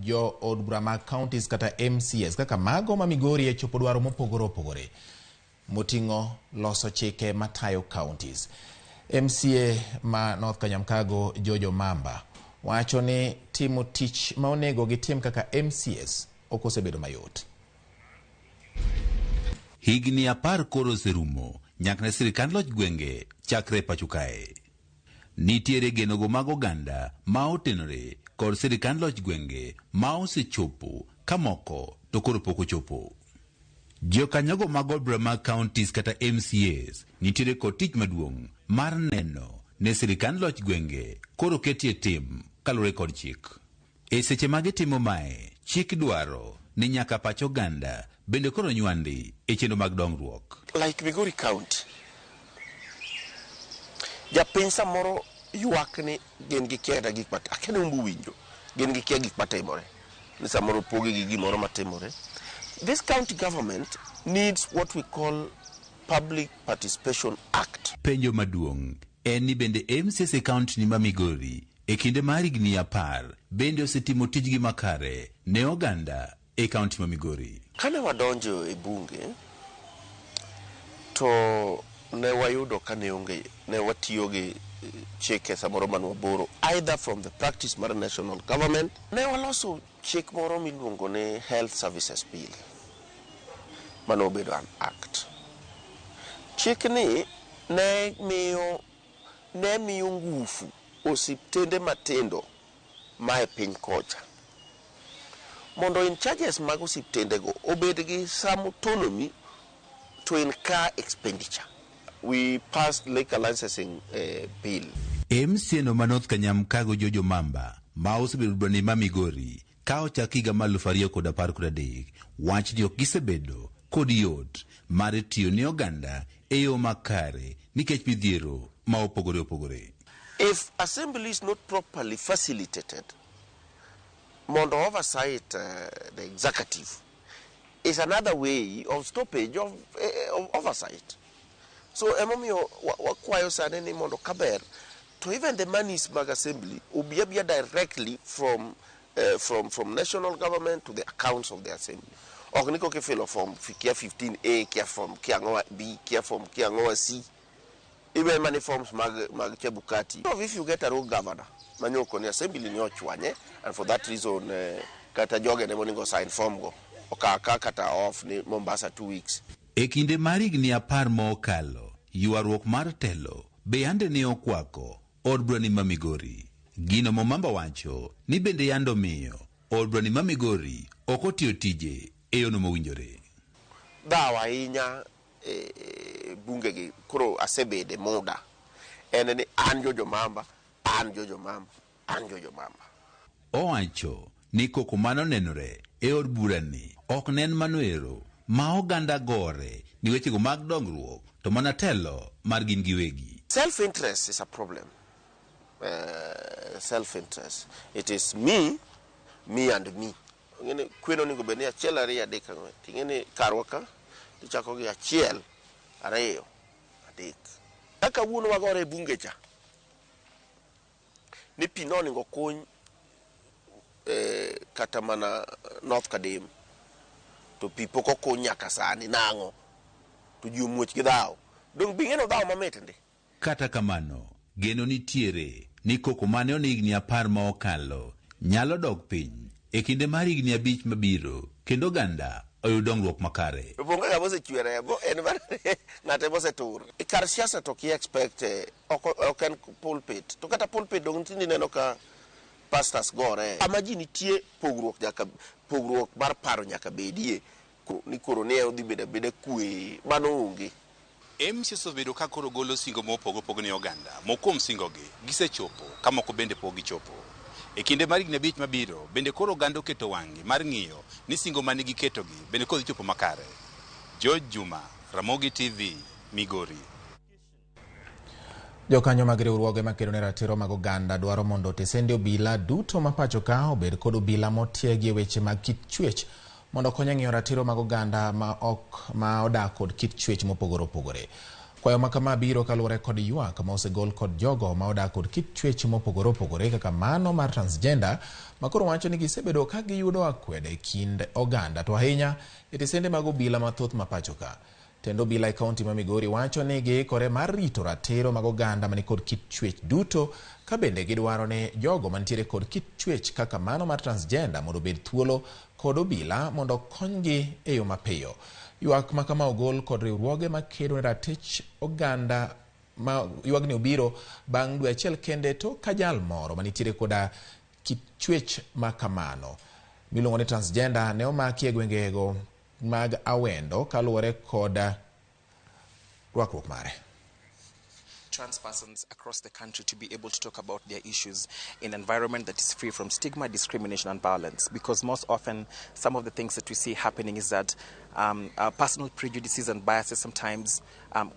jo od bura mag counties kata MCS kaka mago ma Migori e chopo dwaro mopogore opogore moting'o loso chike matayo counties. MCA ma North Kanyamkago Jojo Mamba wacho ni timo tich ma onego gitim kaka MCS ok osebedo mayot. Higni 10 koro oserumo nyaka ne sirkand loch gwenge chakre pacho kae. Nitiere genogo mag oganda ma otenore kod sirkand loch gwenge ma osechopo ka moko to koro pok ochopo. Jokanyogo mag od bura mag counties kata MCAs nitiere kod tich maduong' mar neno ne sirkand loch gwenge koro ketie tim kalure kod chik. E seche ma gitimo mae, chik dwaro ni nyaka pach oganda bende koro nywandi e chenro mag dongruok. Like Migori County, japiny samoro ywak ni gin gi keda gik mat akene umbu winjo gin gi kia gik matimore ni samoro pogi gi gimoro matimore. This county government needs what we call Public Participation Act. Penjo maduong' en ni bende MCS e county ni ma Migori e kinde mar higni 10 bende osetimo tijgi makare ne oganda e county ma Migori. Kane wadonjo e bunge to ne wayudo kane onge ne watiyo gi chike samoro manwaboro either from the practice mar national government. Ne waloso chik moro miluongo ni Health Services Bill manobedo an act. Chik ni ne miyo ngufu osiptende matindo ma e piny kocha mondo in charges mag osiptendego obed gi some autonomy to incur expenditure. We passed liquor licensing bill. MCA no ma North Kanyamkago Jojo Mamba ma osebedo dwani ma Migori ka ochak higa mar 2013 wach ni ok gisebedo kod yot mar tiyo ni oganda e yo makare nikech midhiero ma opogore opogore. If assembly is not properly facilitated, mondo oversight the executive is another way of stoppage of oversight. So emomiyo wakwayo sane ni mondo kaber to even the monies mag assembly ubia directly from national government to the accounts of the assembly. Ok niko ke fill form kia 15A kia form kia ngoa B kia form kia ngoa C. Even money forms mag Chebukati. If you get a rogue governor, manyoko ni assembly ni ochwanye, and for that reason kata joge ne moningo sign form go. Okaka kata off ni Mombasa 2 weeks. E kinde mar higni 10 mokalo, ywaruok mar telo be ande ne okwako od bura ni ma Migori. Gino Momamba wacho ni bende yando miyo od bura ni ma Migori ok otiyo tije e yono mowinjore. Dawa inya bunge gi koro asebede muda en ni an Jojo Mamba. Owacho ni koko mano nenore e od burani ok nen manuero ma oganda gore ni wechego mag dongruok to mana telo mar gin giwegi. Self-interest is a problem. Self-interest. It is me and me. Ngene kweno ni gobeni achiel ariyo adek ang'wen. Tingene karwaka tichako gi achiel ariyo adek. Kaka wuono wagore e bunge cha. Ni pino ningo kuny kata mana North Kadem to pipo ko kuny nyaka sani nango to ji omuoch gi dhaw dong bingeno dhaw mametende. Kata kamano geno nitiere ni koko mane on higni 10 ma okalo nyalo dok piny e kinde mar higni 5 mabiro kendo ganda oyud dongruok makare. Bunge ga bose chwere bo en mar ng'ate bose tur. Kar siasa to ki expect oken pulpit. To kata pulpit dong tindi neno ka pastors gore. Ama ji nitie pogruok mar paro nyaka bedie ni koro ne odhi bede kwe mano onge. MCS obedo ka koro golo singo mopogore ne oganda. Mokuom singogi gisechopo ka moko bende pok gichopo. E kinde mar higni 5 mabiro bende koro oganda oketo wang'e mar ng'iyo ni singo mane giketogi bende kodhi chopo makare. George Juma, Ramogi TV, Migori. Jokanyo mag riwruoge makedo ne ratiro mag oganda dwaro mondo tesende obila duto ma pacho ka obed kod obila motiegi e weche mag kit chwech mondo konyo ng'iyo ratiro mag oganda ma odak kod kit chwech mopogore opogore. Kwayo makama biro kaluwore kod ywak ma osegol kod jogo ma odak kod kit chwech mopogore opogore kaka mano mar transgender makoro wacho ni gisebedo ka giyudo akwede kind oganda to ahinya e tisende mag obila mathoth ma pacho ka. Tendo obila e kaunti ma Migori wacho ni giikore mar rito ratiro mag oganda mani kod kit chwech duto ka bende gidwaro ni jogo mantiere kod kit chwech kaka mano mar transgender mondo obed thuolo kod obila mondo konygi e yo mapiyo. Ywak makama ogol kod riwruoge makedo ne ratich oganda ma ywagni obiro bang' dwe achiel kende to ka jal moro manitiere koda kit chwech makamano miluongo ni transgender ne omaki e gwengego mag Awendo kaluwore kod rwakruok mare. Trans persons across the country to be able to talk about their issues in an environment that is free from stigma, discrimination and violence, because most often some of the things that we see happening is that our personal prejudices and biases sometimes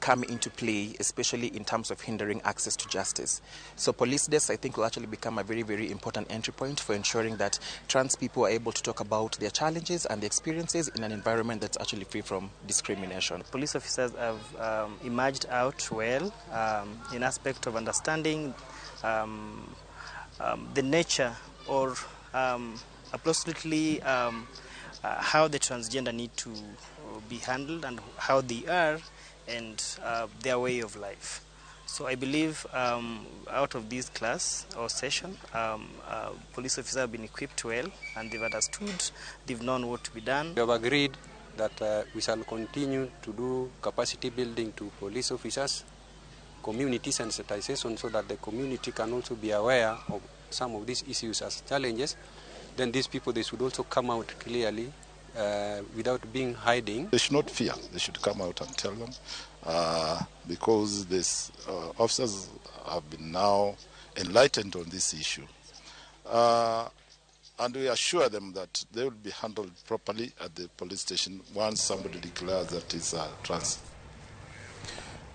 come into play, especially in terms of hindering access to justice. So police desks, I think, will actually become a very, very important entry point for ensuring that trans people are able to talk about their challenges and their experiences in an environment that's actually free from discrimination. Police officers have emerged out well in aspect of understanding the nature or approximately how the transgender need to be handled and how they are and their way of life. So I believe out of this class or session, police officers have been equipped well and they've understood, they've known what to be done. We have agreed that we shall continue to do capacity building to police officers, community sensitization, so that the community can also be aware of some of these issues as challenges. Then these people, they should also come out clearly without being hiding. They should not fear. They should come out and tell them because these officers have been now enlightened on this issue. And we assure them that they will be handled properly at the police station once somebody declares that it's trans.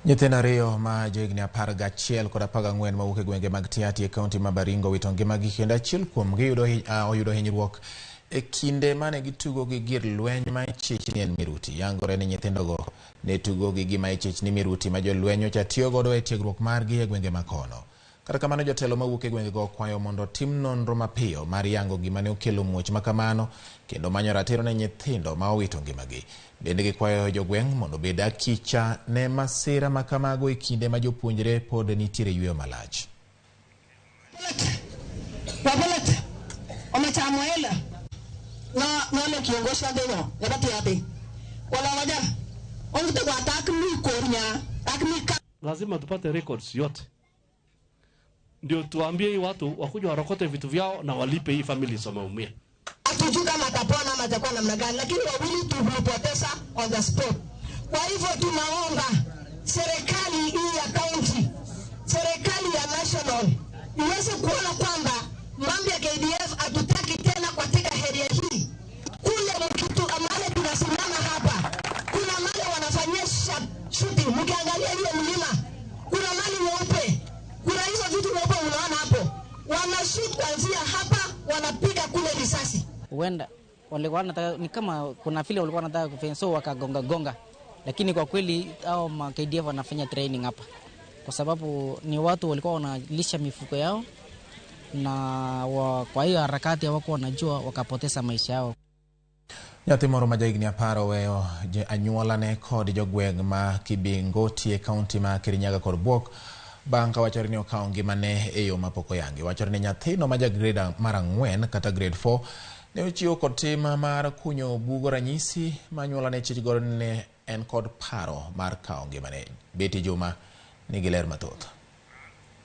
Nyithindo ariyo ma jogni 11 kod 14 mawuok e gwenge mag Tiaty e kaunti ma Baringo wito ngimagi kendo achiel kuomgi oyudo hinyruok e kinde mane gitugo gi gir lweny ma ichich en miruti. Yangore ni nyithindogo ne tugo gi gima ichich ni miruti ma jolweny ocha tiyo godo e tiegruok margi e gwenge makono. Kata kamano jotelo mawuok e gwengego kwayo mondo tim nonro mapiyo mar yango gima ne okelo muoch makamano kendo manyo ratiro ne nyithindo ma owito ngimagi. Bende gikwayo jogweng' mondo bed akicha ne masira makamago e kinde ma jopuonjre pod nitiere yweyo malach. Wapelete omechamuela no le kiongozi ndio yapati yapi wala waja onde kwa takmi kornya takmi. Lazima tupate records yote ndio tuambie hii watu wakuja warokote vitu vyao na walipe hii familia wameumia. Hatujui kama atapona ama atakuwa namna gani, lakini wawili tulipoteza on the spot. Kwa hivyo tunaomba serikali hii ya county, serikali ya national iweze kuona kwamba mambo ya KDF hatutaki tena katika area hii. Kule ni kitu ambaye tunasimama hapa. Kuna mali wanafanyia shooting, mkiangalia ile mlima. Kuna mali nyeupe. Kuna hizo vitu nyeupe unaona hapo. Wanashoot kuanzia hapa, wanapiga kule risasi. Huenda walikuwa wanataka ni kama kuna vile walikuwa wanataka kufanya so wakagonga, lakini kwa kweli hao ma KDF wanafanya training hapa kwa sababu ni watu walikuwa wanalisha mifuko yao na kwa hiyo harakati hawako wanajua wakapoteza maisha yao. Nyathi moro ma jahigni 10 weyo anyuolane kod jogweng' ma Kibingoti e kaunti ma Kirinyaga kod Buok bang' ka wachore ni okawo ngimane e yo mapok oyangi. Wachore ni nyathino ma grade mar 4 kata grade 4 ne ochiwo kod tim mar kunyo bugo ranyisi ma anyuolane chich godo ne en kod paro mar kawo ngimane. Beti Juma nigi ler mathoth.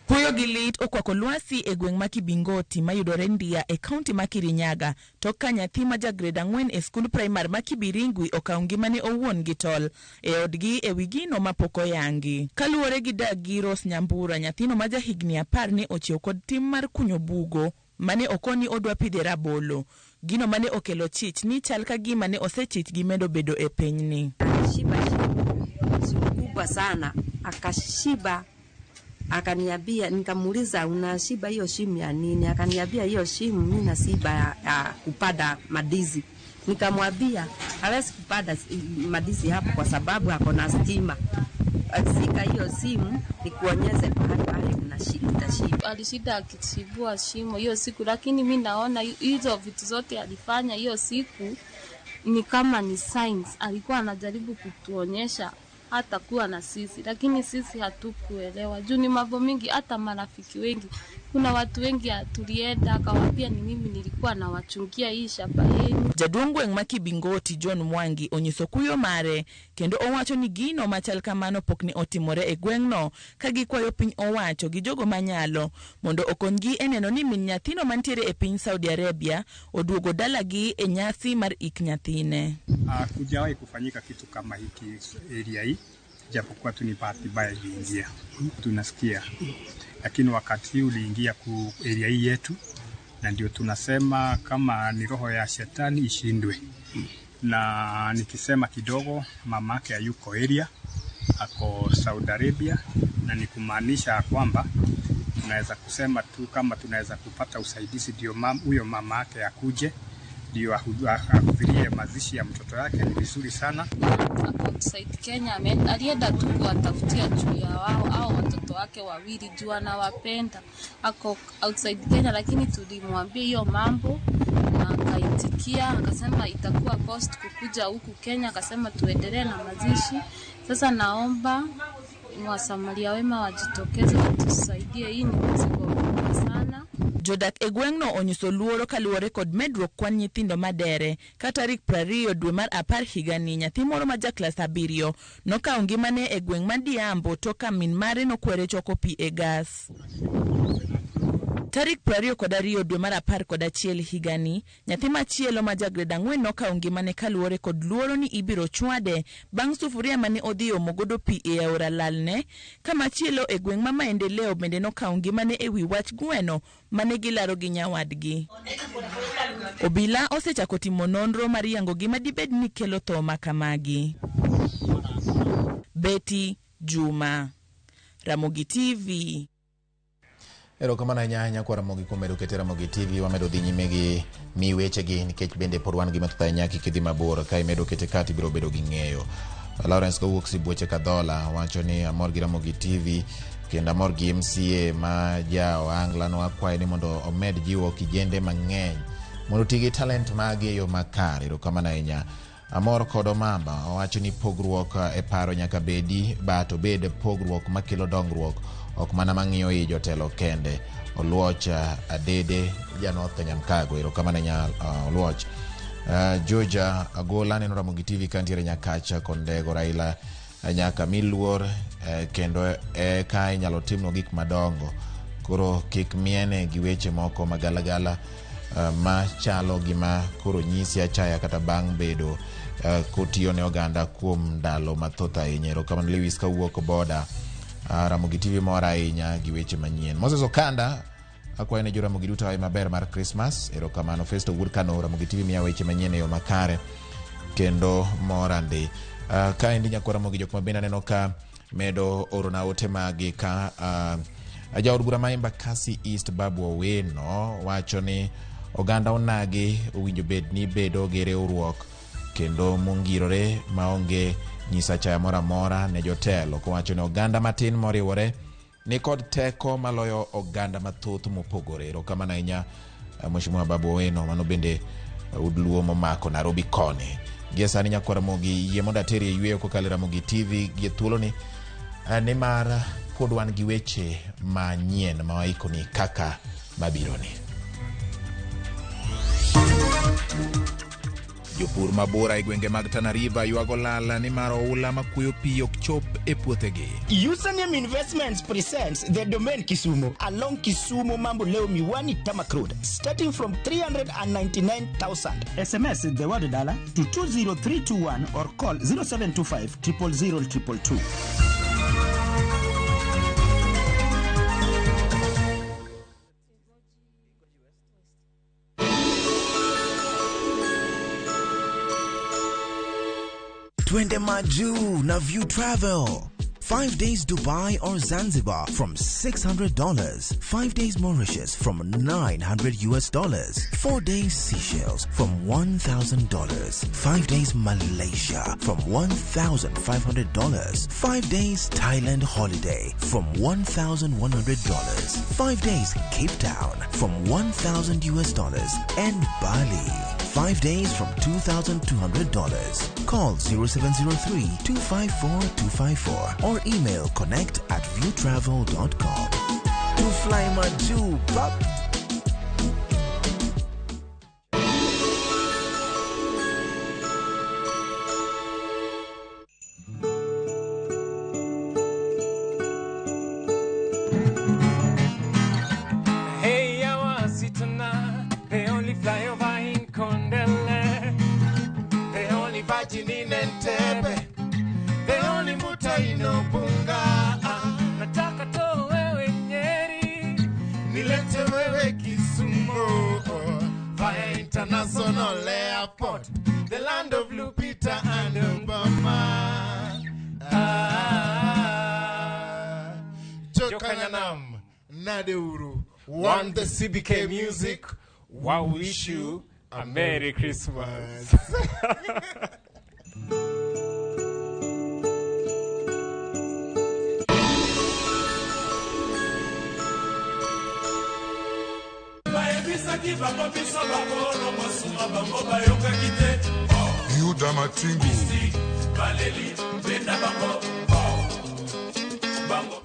Puyo gi lit okwako lwasi e gweng' ma Kibingoti mayudore Ndia e kaunti ma Kirinyaga tok ka nyathi ma grade 4 e skul primar ma Kibiringwi okawo ngimane owuon gi tol e odgi e wi gino mapok oyangi. Kaluwore gi Dagiros Nyambura, nyathino ma higni 10 ne ochiwo kod tim mar kunyo bugo mane okoni odwa pidhe rabolo. Gino mane okelo chich ni chal ka gima ne osechich gi medo bedo e pinyni. Shiba kubwa sana akashiba. Akaniambia, nikamuuliza unashiba hiyo shimu ya nini? Akaniambia hiyo shimu mimi nasiba ya kupanda madizi. Nikamwambia hawezi kupanda madizi hapo kwa sababu hako na stima. asika hiyo simu nikuonyeshe pahali unashida. Alishinda akichibua shimo hiyo siku, lakini mimi naona hizo vitu zote alifanya hiyo siku ni kama ni signs. Alikuwa anajaribu kutuonyesha hata kuwa na sisi, lakini sisi hatukuelewa. Juu ni mambo mingi, hata marafiki wengi, kuna watu wengi tulienda akawaambia ni mimi nilikuwa na wachungia hii shamba yenu. Jaduongweng makibingoti John Mwangi onyiso kuyo mare kendo owacho ni gino machal kamano pokni otimore e gweng'no ka gikwayo piny owacho gi jogo manyalo mondo okonygi eneno ni min nyathino mantiere e piny Saudi Arabia oduogo dalagi e nyasi mar ik nyathine. Kujawahi kufanyika kitu kama hiki area hii, japokuwa tu ni bahati mbaya iliingia. Tunasikia, lakini wakati uliingia ku area hii yetu, na ndio tunasema kama ni roho ya shetani ishindwe. Na nikisema kidogo, mamake hayuko area, ako Saudi Arabia, na ni kumaanisha kwamba tunaweza kusema tu kama tunaweza kupata usaidizi ndio huyo mamake akuje ndio ahudhurie mazishi ya mtoto wake. Ni vizuri sana. Outside Kenya alienda tu kuwatafutia juu ya wao au watoto wake wawili juu anawapenda. Ako outside Kenya, lakini tulimwambia hiyo mambo na akaitikia, akasema itakuwa cost kukuja huku Kenya, akasema tuendelee na mazishi. Sasa naomba wasamaria wema wajitokeze kutusaidie, hii ni mzigo mkubwa sana. Jodak e gweng'no onyiso luoro kaluwore kod medruok kwan nyithindo madere ka tarik 20 dwe mar 10 higani nyathi moro ma jaklas 7 nokawo ngimane e gweng' ma Diambo to ka min mare nokwere choko pi e gas. Tarik 22 dwe mar 11 higani nyathi machielo ma jagrade 4 nokawo ngimane kaluwore kod luoro ni ibiro chwade bang' sufuria mane odhi omogodo pi e aora lalne. Kama chielo e gweng' ma Maendeleo bende nokawo ngimane e wi wach gweno mane gilaro gi nyawadgi. Obila osechako timo nonro mar yango gima dibed ni kelo tho makamagi. Betty Juma, Ramogi TV. Erokamano ahinya kwa Ramogi kuom medo keto Ramogi TV. Wamedo dhi nyime gi mi wechegi nikech bende pod wan gi mathoth ahinya kidhi mabor ka imedo kete kati biro bedo gi ng'eyo. Lawrence kowuok Sibuoche Kadhola wacho ni amor gi Ramogi TV kendo amor gi MCA ma ja Oangla no akwaye ni mondo omed jiwo kijende mang'eny mondo tigi talent magi e yo makare. Erokamano ahinya. Amor kod Omamba owacho ni pogruok e paro nyaka bedi bato bed pogruok makelo dongruok ok mana mang'iyo i jotelo kende. Oluoch Adede Janoth Nyamkago. Erokamano nya Oluoch. Georgia Agola neno Ramogi TV kantiere Nyakacha Kondego Raila nyaka miluor kendo ka inyalo timno gik madongo koro kik miene gi weche moko magalagala ma chalo gima koro nyisi achaya kata bang' bedo kotiyo ne oganda kuom ndalo mathoth ahinya. Erokamano Lewis kawuok Boda. Ramogi TV mora ahinya gi weche manyien. Moses Okanda akwaye ne jo Ramogi duto ae maber mar Christmas. Erokamano Festo Wood Kano. Ramogi TV miya weche manyien e yo makare kendo mora ndi. Ka endi nyakwa Ramogi jok mabende aneno ka medo orona ote magi ka jaod bura ma Embakasi East Babu Oweno wacho ni oganda onagi owinjo bed ni bedo gi riwruok kendo mongirore maonge nyisa chaya mora mora ne jotelo. Kowacho ni oganda matin moriwore ni kod teko maloyo oganda mathoth mopogore. Erokamano ahinya Mheshimiwa Babu Oweno. Mano bende udluo momako Nairobi koni. Gie sani nyakwa Ramogi yie mondo ateri e yweyo kokalo Ramogi TV gie thuolo ni ni mar pod wan gi weche manyien ma waikoni kaka mabiro ni. Jopur mabora e gwenge mag Tana River ywago lala ni mar oula makuyo pi ok chop e puothegi. Username Investments presents the domain Kisumu along Kisumu Mambo Leo Miwani Tamak Road starting from 399,000. SMS the word dollar to 20321 or call 0725 000 222. Twende majuu na View Travel. 5 days Dubai or Zanzibar from $600. 5 days Mauritius from $900. 4 days Seychelles from $1,000. 5 days Malaysia from $1,500. 5 days Thailand holiday from $1,100. 5 days Cape Town from $1,000 and Bali 5 days from $2,200. Call 0703-254-254 or email connect@viewtravel.com. To fly my Jew, pop. Hey, I was sitting they only fly over in Condele. They only fighting in Entebbe. They only muta inobunga. Nataka to wewe Nyeri, nilete wewe Kisumu via international airport, the land of Lupita and Obama. Jokanyanam Nadeuru want the CBK music. I wish you a Merry Christmas. Yuda Matingu.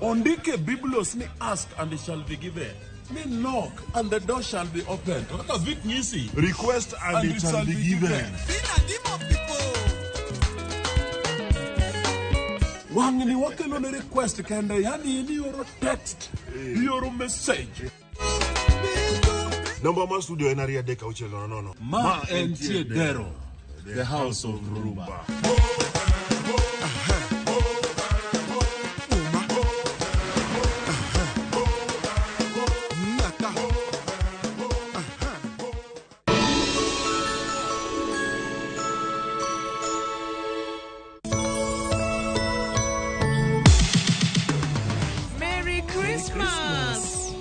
Ondike Biblos ni ask and it shall be given. Me knock and the door shall be opened. That's bit easy. Request and it shall be given. Wangini wakelo ne request kende yani ni yoro text, yoro message. Number one studio in area deka uchelo no. Ma entie dero, the house of rumba.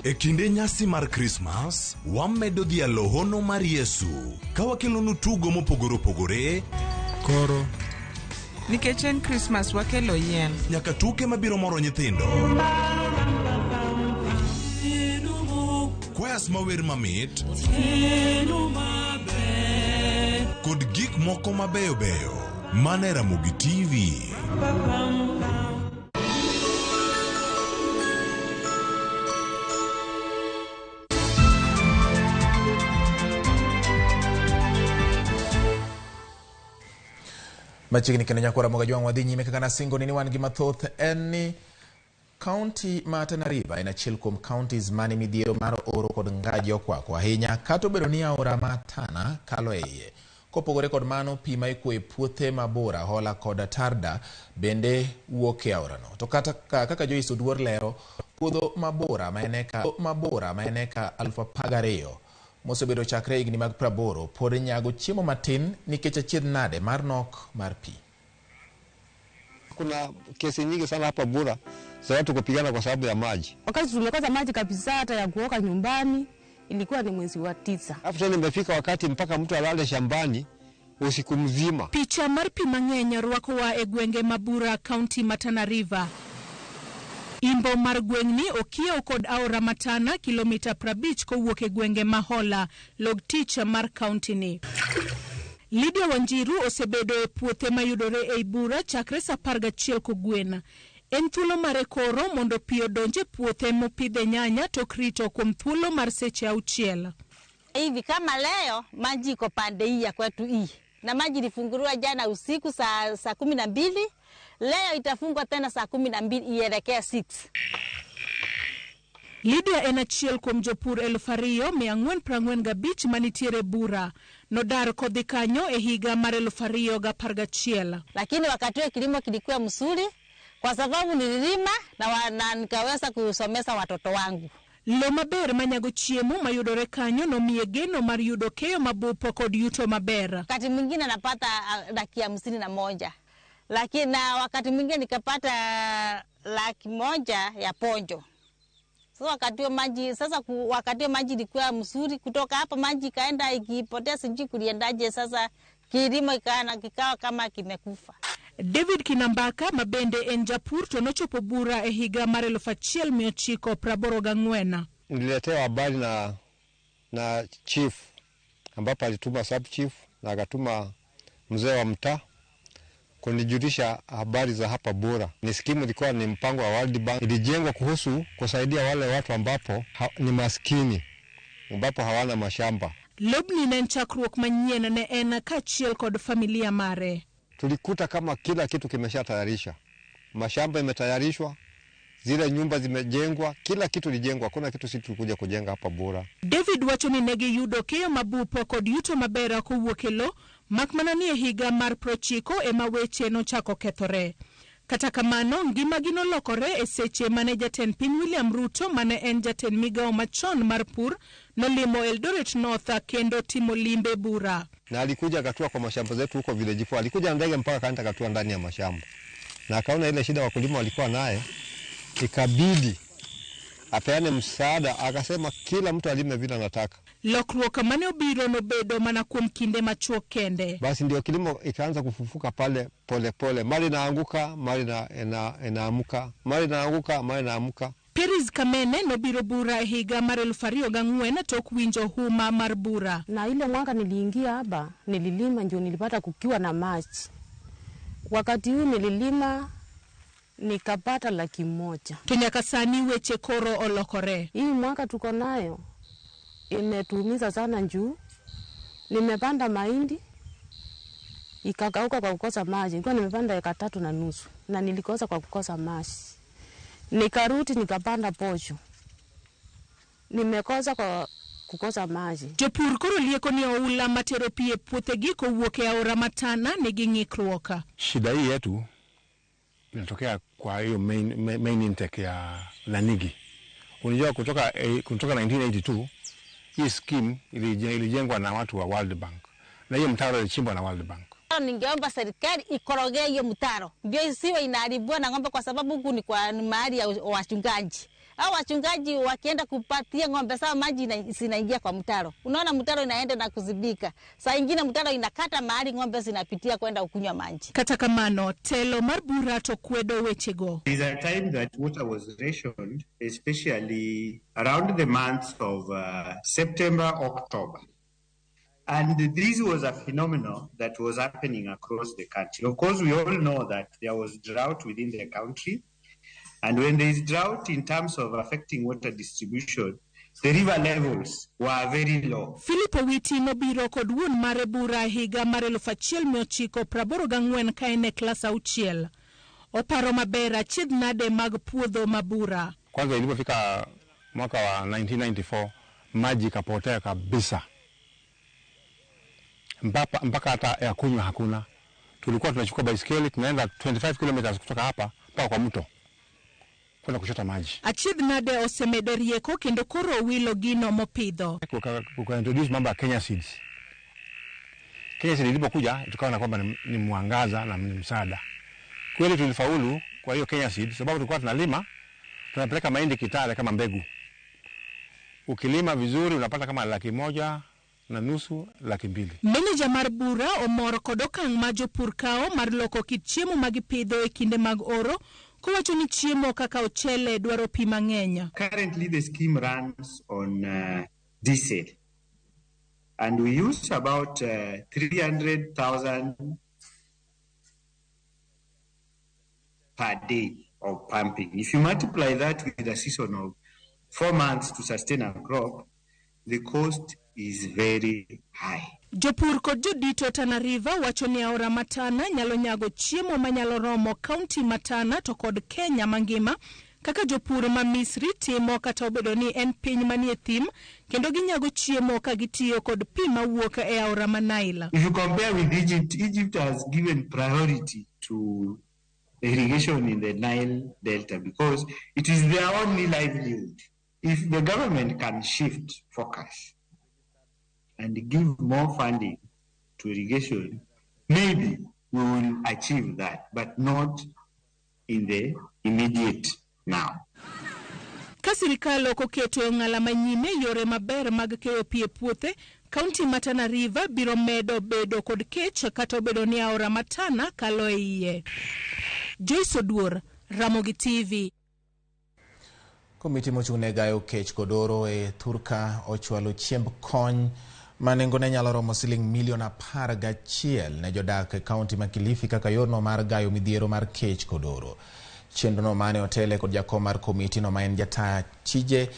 E kinde nyasi mar Christmas, wamedo dhi alohono mar Yesu. Ka wakelonu tugo mopogore opogore, koro nikech en Christmas wakelo yien, nyaka tuke mabiro moro nyithindo. Kwayas mawer mamit, kod gik moko mabeyo beyo. Mane Ramogi TV. Machigni kendo nyakora moga jwang wadhi nyime kaka nasingo ni wan gi mathoth en ni county ma Tana River en achiel kuom counties mani midhiero mar oro kod ngaji okwako ahinya kata obedo ni aora ma Tana kalo e iye. Kopogore kod mano pi ma ikuo e puothe mabor Ahola kod Tarda bende wuok e aorano. To kaka Joyce Oduor lero, puodho mabora ma en eka 12,000 mosebedo chakre higni mag 80 pod nyago chiemo matin nikech achiedh nade mar nok mar pi. Kuna kesi nyingi sana hapa Bura za watu kupigana kwa sababu ya maji. Wakati tumekosa maji kabisa hata ya kuoka nyumbani ilikuwa ni mwezi wa 9. Hapo tena imefika wakati mpaka mtu alale shambani usiku mzima. Picha mar pi mang'eny rwako wa e gwenge mabura county ma Tana River. Imbo mar gwengni okiewo kod aora matana kilomita 50 kowuok e gwenge Mahola log ticha mar county ni. Lydia Wanjiru osebedo e puothe mayudore e Bura chakre sa 11 kogwena. En thuolo mare koro mondo pi odonje puothe mopidhe nyanya to krito kuom thuolo mar seche 6. Hivi kama leo maji iko pande hii ya kwetu hii. Na maji ilifunguliwa jana usiku saa 12. Leo itafungwa tena saa 12 ielekea 6. Lydia en achiel kuom jopur 2,445 manitiere Bura. Nodar kodhi kanyo e higa mar 2011. Lakini wakati wa kilimo kilikuwa mzuri kwa sababu nililima na nikaweza kusomesha watoto wangu. Lo maber manyago chiemo mayudore kanyo nomiye geno mar yudo keyo mabupo kod yuto maber. Wakati mwingine napata 51 lakini na wakati mwingine nikapata 100,000 ya ponjo. Sasa wakati wa maji ilikuwa mzuri, kutoka hapa maji kaenda ikipotea, sijui kuliendaje. Sasa kilimo kikawa kama kimekufa. David Kinambaka mabende en japur to nochopo bura e higa mar 1984. Nililetewa habari na chief ambapo alituma sub chief na akatuma mzee wa mtaa kunijulisha habari za hapa bura. Ni skimu ilikuwa ni mpango wa World Bank, ilijengwa kuhusu kusaidia wale watu ambapo ni maskini, ambapo hawana mashamba. Lobni nen chakruok manyien ne en kachiel kod familia mare. Tulikuta kama kila kitu kimeshatayarishwa. Mashamba imetayarishwa, zile nyumba zimejengwa, kila kitu lijengwa, kuna kitu sisi tulikuja kujenga hapa bura. David wacho ni negi yudo keyo mabupo kod yuto mabera kowuokelo, makmana ni higa mar 90 ema weche no chako kethore. Kata kamano ngima gino lokore e seche mane jatend piny William Ruto mane en jatend migao machon mar pur nolimo Eldoret North kendo timo limbe bura. Na alikuja akatua kwa mashamba zetu huko village 4. Alikuja ndege mpaka kaenda akatua ndani ya mashamba. Na akaona ile shida wakulima walikuwa naye, ikabidi apeane msaada, akasema kila mtu alime vile anataka. Lokruok mane obiro no bedo mana kuom kinde machuok kende. Basi ndio kilimo ikaanza kufufuka pale pole pole. Mali naanguka, mali inaamuka, mali naanguka, mali inaamuka. Peris Kamene no biro bura higa mar 2004 tok winjo huma mar bura. Na ile mwaka niliingia hapa, nililima ndio nilipata kukiwa na maji. Wakati huu nililima nikapata 100,000. Tunyaka sani weche koro olokore. Hii mwaka tuko nayo imetuumiza sana njuu. Nimepanda mahindi ikakauka kwa kukosa maji. Nilikuwa nimepanda 3.5 na nilikosa kwa kukosa maji. Nikaruti nikapanda posho. Nimekosa kwa kukosa maji. Jopur koro lieko ni oula matero pie puothegi kowuok e aora matana ne ging'ikruoka. Shida hii yetu inatokea kwa hiyo main intake ya Lanigi. Unajua kutoka 1982 hii scheme ilijengwa na watu wa World Bank. Na hiyo mtaro ilichimbwa na World Bank. Ningeomba serikali ikorogee hiyo mtaro. Ndio isiwe inaharibiwa na ng'ombe, kwa sababu huku ni kwa mahali ya wachungaji. Hao wachungaji wakienda kupatia ng'ombe sawa, maji zinaingia kwa mtaro. Unaona mtaro inaenda na kuzibika. Saa nyingine mtaro inakata mahali ng'ombe zinapitia kwenda ukunywa maji. Kata kamano telo mar bura to kwedo wechego. There is a time that water was rationed, especially around the months of September, October. And this was a phenomenon that was happening across the country. Of course, we all know that there was drought within the country. And when there is drought in terms of affecting water distribution, the river levels were very low. Philip Owiti no biro kod wuon mare bura higa mar 1984 kaene klas 6. Oparo maber achiedh nade mag puodho mabura. Kwanza ilipofika mwaka wa 1994, maji kapotea kabisa. Mpaka hata ya kunywa hakuna. Tulikuwa tunachukua baiskeli tunaenda 25 kilometers kutoka hapa mpaka kwa mto kwenda kuchota maji. Achiedh nade osemedo rieko kendo koro wilo gino mopidho. Introduce mambo ya Kenya Seeds. Kenya Seeds ilipokuja tukaona kwamba ni mwangaza na ni msaada. Kweli tulifaulu kwa hiyo Kenya Seeds, sababu tulikuwa tunalima, tunapeleka mahindi Kitale kama mbegu. Ukilima vizuri unapata kama 1.5 na nusu 200,000. Manager mar bura omor kod okang' ma jopur kao mar loko kit chiemo ma gipidho e kinde mag oro, kowacho ni chiemo kaka ochele dwaro pi mang'eny. Currently the scheme runs on diesel. And we use about 300,000 per day of pumping. If you multiply that with a season of 4 months to sustain a crop, the cost is very high. Jopur kod jodito Tana River wacho ni aora Matana nyalo nyago chiemo manyalo romo kaunti Matana to kod Kenya mangima, kaka jopur ma Misri timo kata obedo ni en piny manie thim, kendo ginyago chiemo ka gitiyo kod pi mawuok e aora Nile. If you compare with Egypt, Egypt has given priority to irrigation in the Nile Delta because it is their only livelihood. If the government can shift focus and give more funding to irrigation, maybe we will achieve that, but not in the immediate now. Ka sirikal ok oketo ng'ala manyime yore maber mag keyo pi e puothe, kaunti ma Tana River biro medo bedo kod kech kata obedo ni aora matana kalo e iye. Joyce Oduor, Ramogi TV. Komiti mochung'ne gayo kech kod oro e Thurka ochwalo chiemb kony ma nengone nyalo romo $11 ne jodak e kaunti ma Kilifi kaka yorno mar gayo midhiero mar kech kod oro. Chenrono mane otele kod jakom mar komiti no ma en jata tije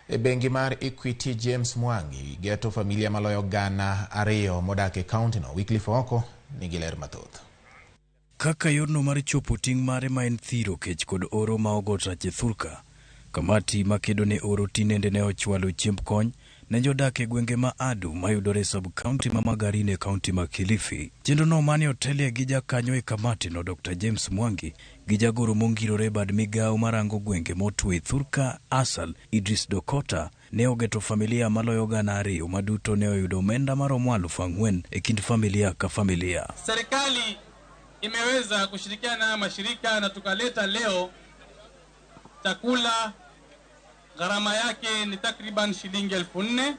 e bengi mar Equity James Mwangi geto familia maloyo 200 modak e kaunti no. Wycliffe Oko nigi ler mathoth. Kaka yorno mar chopo ting' mare ma en thiro kech kod oro ma ogot rach e Thurka, kamati makedo ne oro tinende ne ochwalo chiemb kony ne jodak e gwenge ma Adu mayudore sub-county ma Magarini e kaunti ma Kilifi. Chenrono mane otelie gi jakanyo e kamati no Dr. James Mwangi gi jagoro mongirore bad migawo marango gwenge motwe e Thurka Asal Idris Dokota ne ogeto familia maloyo 200 maduto ne oyudo omenda maromo 4,000 e kind familia ka familia. Serikali imeweza kushirikiana na mashirika na tukaleta leo chakula, gharama yake ni takriban shilingi 4,000,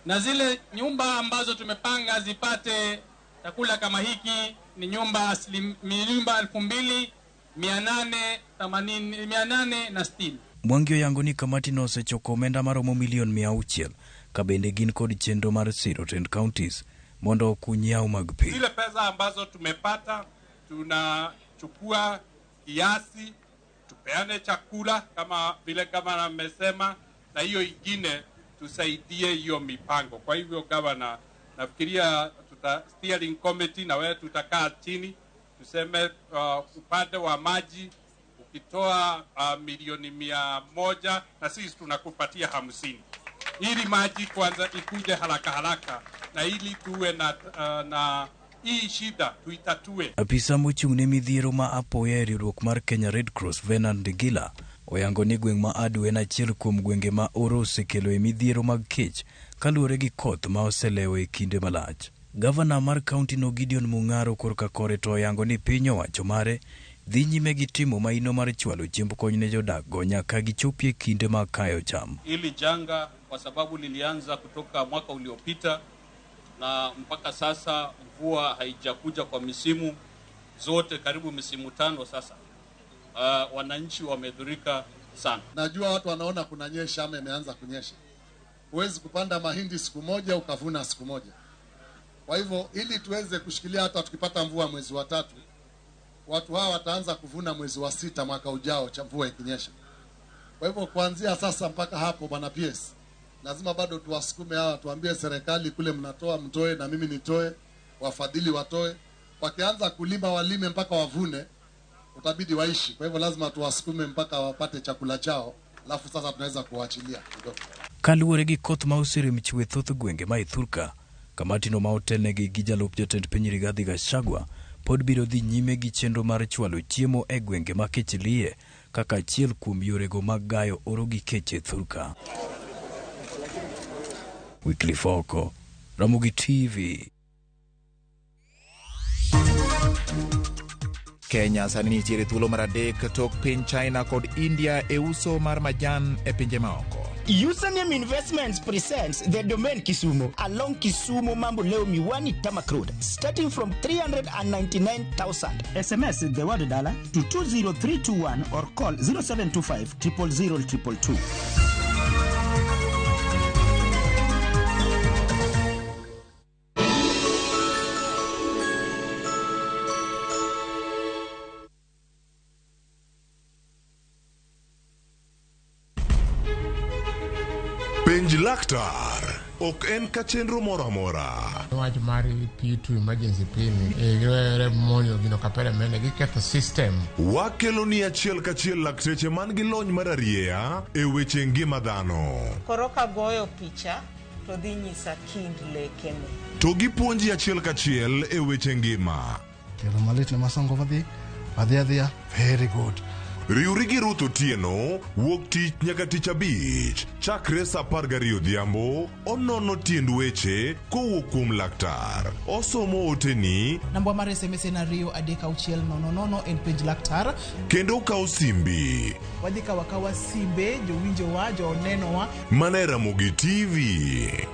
na zile nyumba ambazo tumepanga zipate chakula kama hiki ni nyumba 2,860. Mwangi oyango ni kamati no osechoko omenda maromo $600,000 ka bende gin kod chenro mar siro tend counties mondo okuny yaw mag pi. Zile pesa ambazo tumepata tunachukua kiasi tupeane chakula kama vile kama amesema, na hiyo ingine tusaidie hiyo mipango. Kwa hivyo gavana, nafikiria steering committee na wewe tutakaa chini tuseme upande wa maji ukitoa milioni 100 na sisi tunakupatia 50 ili maji kwanza ikuje haraka na ili tuwe na hii shida tuitatue. Afisa mochung'ne midhiero ma apoya e riwruok mar Kenya Red Cross Venant Gila oyango ni gweng' ma Adu en achiel kuom gwenge ma oro osekelo e midhiero mag kech kaluwore gi koth ma oselewo e kinde malach. Gavana mar kaunti no Gideon Mung'aro korka kore to oyango ni piny owacho mare dhi nyime gi timo maino mar chwalo chiemb kony ne jodak go nyaka gichopie kinde ma kayo cham. Ili janga kwa sababu lilianza kutoka mwaka uliopita na mpaka sasa mvua haijakuja kwa misimu zote, karibu misimu 5 sasa. Wananchi wamedhurika sana. Najua watu wanaona kuna nyesha ama imeanza kunyesha. Huwezi kupanda mahindi siku moja ukavuna siku moja. Kwa hivyo ili tuweze kushikilia hata tukipata mvua mwezi wa 3, watu hawa wataanza kuvuna mwezi wa 6 mwaka ujao cha mvua ikinyesha. Kwa hivyo kuanzia sasa mpaka hapo bwana PS, lazima bado tuwasukume hawa, tuambie serikali kule mnatoa mtoe na mimi nitoe, wafadhili watoe. Wakianza kulima walime mpaka wavune, utabidi waishi. Kwa hivyo lazima tuwasukume mpaka wapate chakula chao, alafu sasa tunaweza kuachilia kidogo. Kaluwore gi koth ma oserem chwe thoth gwenge ma Thurka, kamati no ma otelnegi gi jalup jatend piny Rigathi Gachagua pod biro dhi nyime gi chenro mar chwalo chiemo e gwenge ma kech liye kaka achiel kuom yorego mag gayo oro gi kech e Thurka. Wycliffe Oko, Ramogi TV. Kenya sani nitiere thuolo mar 3 tok piny China kod India e uso mar majan e pinje maoko. Username Investments presents the domain Kisumu along Kisumu Mambo Leo Miwani Tamak Road, starting from 399,000. SMS the word dollar to 20321 or call 0725 000 222. Penj laktar ok en ka chenro moro amora. Wach mar P2 emergency pin e monyo gino kapere mene gi ketho system. Wakelo ni achiel kachiel lakteche man gi lony mar arieya e weche ngima dhano. Koro ka goyo picha to dhi nyisa kind lekene. To gipuonji achiel kachiel e weche ngima. Kelo malit ne masongo vadhi adhiya very good. Riuri gi Ruth Otieno wuok tich nyaka tich abich chakre sa 12 odhiambo. Onono tiend weche kowuok kuom laktar. Osomo oteni. Namba mar SMS en 23600 en penj laktar. Kendo kawo simbi. Wadhi kawa simbe jowinjowa jonenowa. Mana e Ramogi TV.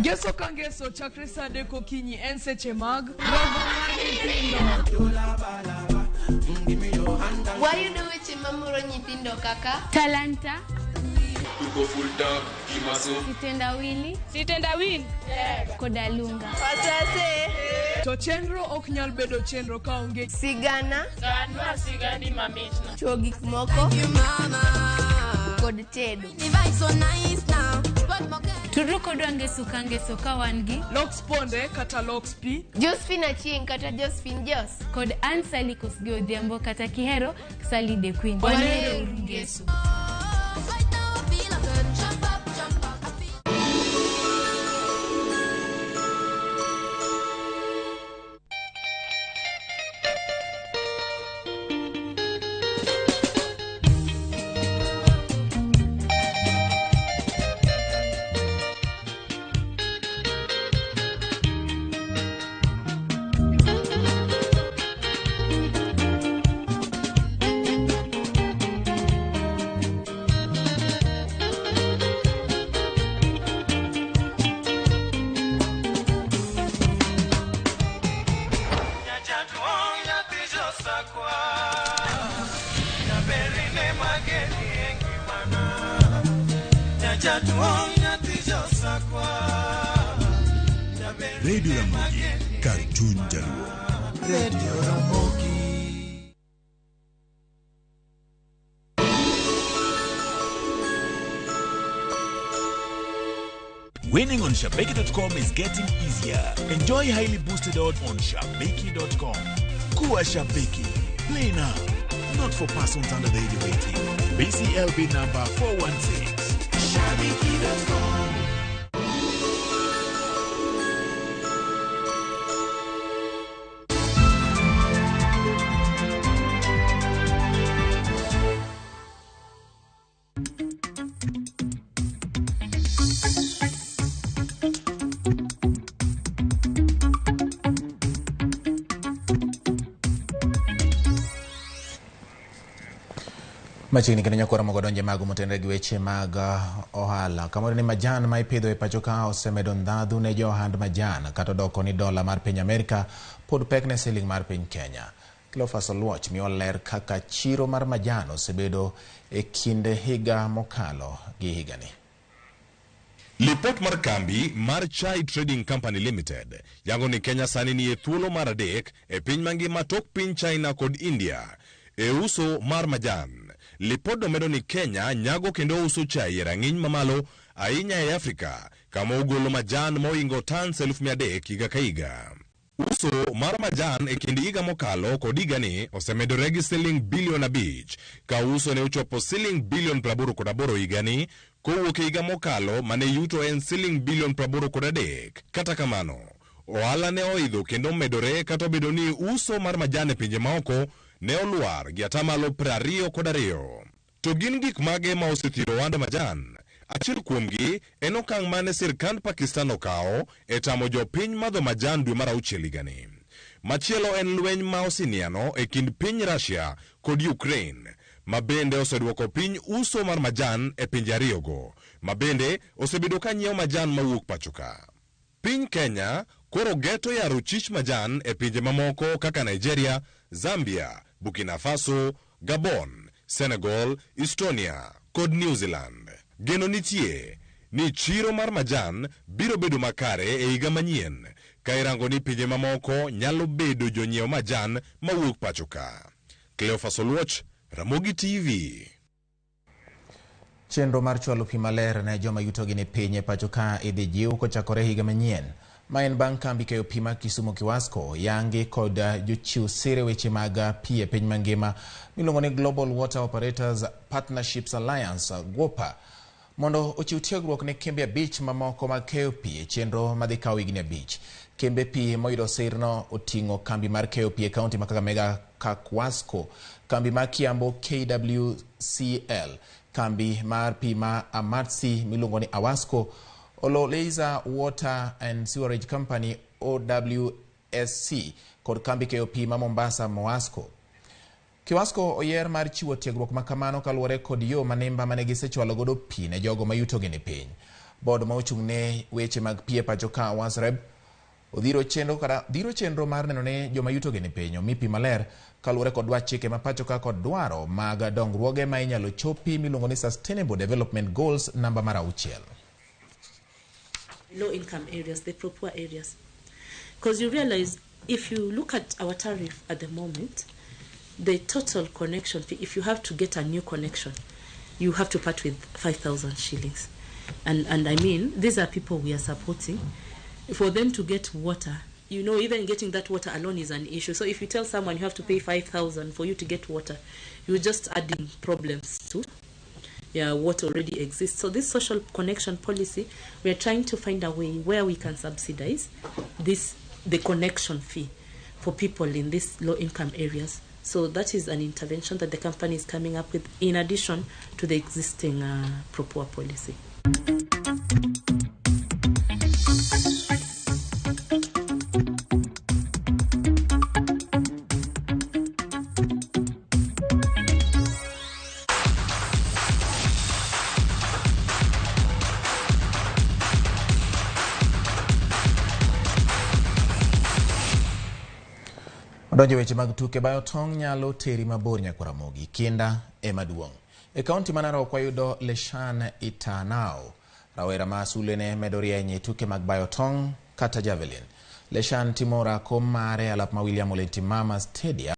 Ngeso ka ngeso chakre sa adek okinyi en seche mag wayudo weche mamoro nyithindo kaka talanta, tuko fulta kimaso, sitendawili koda lunga. to chenro ok nyal bedo chenro ka onge sigana sigani mamitna chuo gik moko kod tedo. Turu kodwa ngeso ka ngeso ka wan gi Lox Ponde kata Lox P, Josephine Achieng kata Josephine Jos kod Ansali Kosgeo Odhiambo kata kihero Sally the Queen. Wanero ngeso. Radio Ramogi, kar chuny jaluo. Radio Ramogi. Winning on Shabeki.com is getting easier. Enjoy highly boosted odds on Shabeki.com. Kuwa Shabeki. Play now. Not for persons under the age of 18. BCLB number 416. Shabeki.com. Machiegni kendo nyakoro mogo donje mago motenre gi weche mag ohala. Kamoro ni majan ma ipidho e pacho ka osemedo ndhadhu ne jo ohand majan kata doko ni dola mar piny Amerika pod pek ne siling mar piny Kenya. Cleophas Oluoch miyo ler kaka chiro mar majan osebedo e kinde higa mokalo gi higani. Lipot mar kambi mar Chai Trading Company Limited yango ni Kenya sani ni e thuolo mar adek e piny mangima tok piny China kod India e uso mar majan. Lipod medo ni Kenya nyago kendo uso chai e rang'iny mamalo ahinya e Afrika kama ogolo majan moingo tons 300,000 higa ka higa. Uso mar majan e kind higa mokalo kod higani osemedore gi siling bilion 5 ka uso ne ochopo siling bilion 88 higani kowuok e higa mokalo mane yuto en siling bilion 83. Kata kamano, ohala ne oidho kendo medore kata obedo ni uso mar majan e pinje maoko ne olwar gi atamalo 22. To gin gik mage ma osethiro ohand majan? Achiel kuomgi en okang' mane sirkand Pakistan okawo e tamo jopiny madho majan dwe mar 6 higani. Machielo en lweny ma osiniano e kind piny Russia kod Ukraine, ma bende oseduoko piny uso mar majan e pinje ariyogo, ma bende osebedo ka nyiewo majan mawuok pachoka. Piny Kenya koro geto yaro chich majan e pinje mamoko kaka Nigeria, Zambia, Burkina Faso, Gabon, Senegal, Estonia kod New Zealand. Geno nitie ni chiro mar majan biro bedo makare e higa manyien ka irango ni pinje mamoko nyalo bedo jonyiewo majan mawuok pachoka. Cleophas Oluoch, Ramogi TV. Chenro mar chwalo pi maler ne joma yutogi ni piny e pacho ka idhi jiw kochakore higa manyien. Maen bang' kambi keyo pi ma Kisumo Kiwasko yangi kod jochiw sire weche mag pi e piny mangima miluongo ni Global Water Operators Partnerships Alliance GWOPA mondo ochiw tiegruok ne kembe 5 mamoko mag keyo pi e chenro madhi kawo higni 5. Kembe pi moyudo sirno oting'o kambi mar keyo pi e kaunti ma Kakamega Kiwasko, kambi mar Kiambu KWCL, kambi mar pi ma Amatsi miluongo ni Awasco, Ololeza Water and Sewerage Company OWSC kod kambi keyo pi ma Mombasa Moasco. Kiwasko oyer mar chiwo tiegruok makamano kaluwore kod yo manemba mane gisechwalo godo pi ne jogo mayutogi ni piny. Board ma ochung' ne weche mag pi e pacho ka Wasreb odhiro chenro mar neno ne joma yutogi ni piny omi pi maler kaluwore kod dwach chike ma pacho ka kod dwaro mag dongruoge ma inyalo chopi miluongo ni Sustainable Development Goals namba mar 6. Low income areas, the poor areas. Because you realize if you look at our tariff at the moment, the total connection fee, if you have to get a new connection, you have to part with 5,000 shillings. And I mean, these are people we are supporting. For them to get water, you know, even getting that water alone is an issue. So if you tell someone you have to pay 5,000 for you to get water, you're just adding problems to what already exists. So this social connection policy, we are trying to find a way where we can subsidize the connection fee for people in these low-income areas. So that is an intervention that the company is coming up with in addition to the existing PROPOA policy. Donjo weche mag tuke bayo tong' nyalo teri mabor nyaka Ramogi kinda maduong'. E kaunti ma Narok wayudo Leshan Itanao, rawera ma sulene medo rieny e tuke mag bayo tong' kata javelin. Leshan timo rakom mare alap ma William Ole Timama Stadium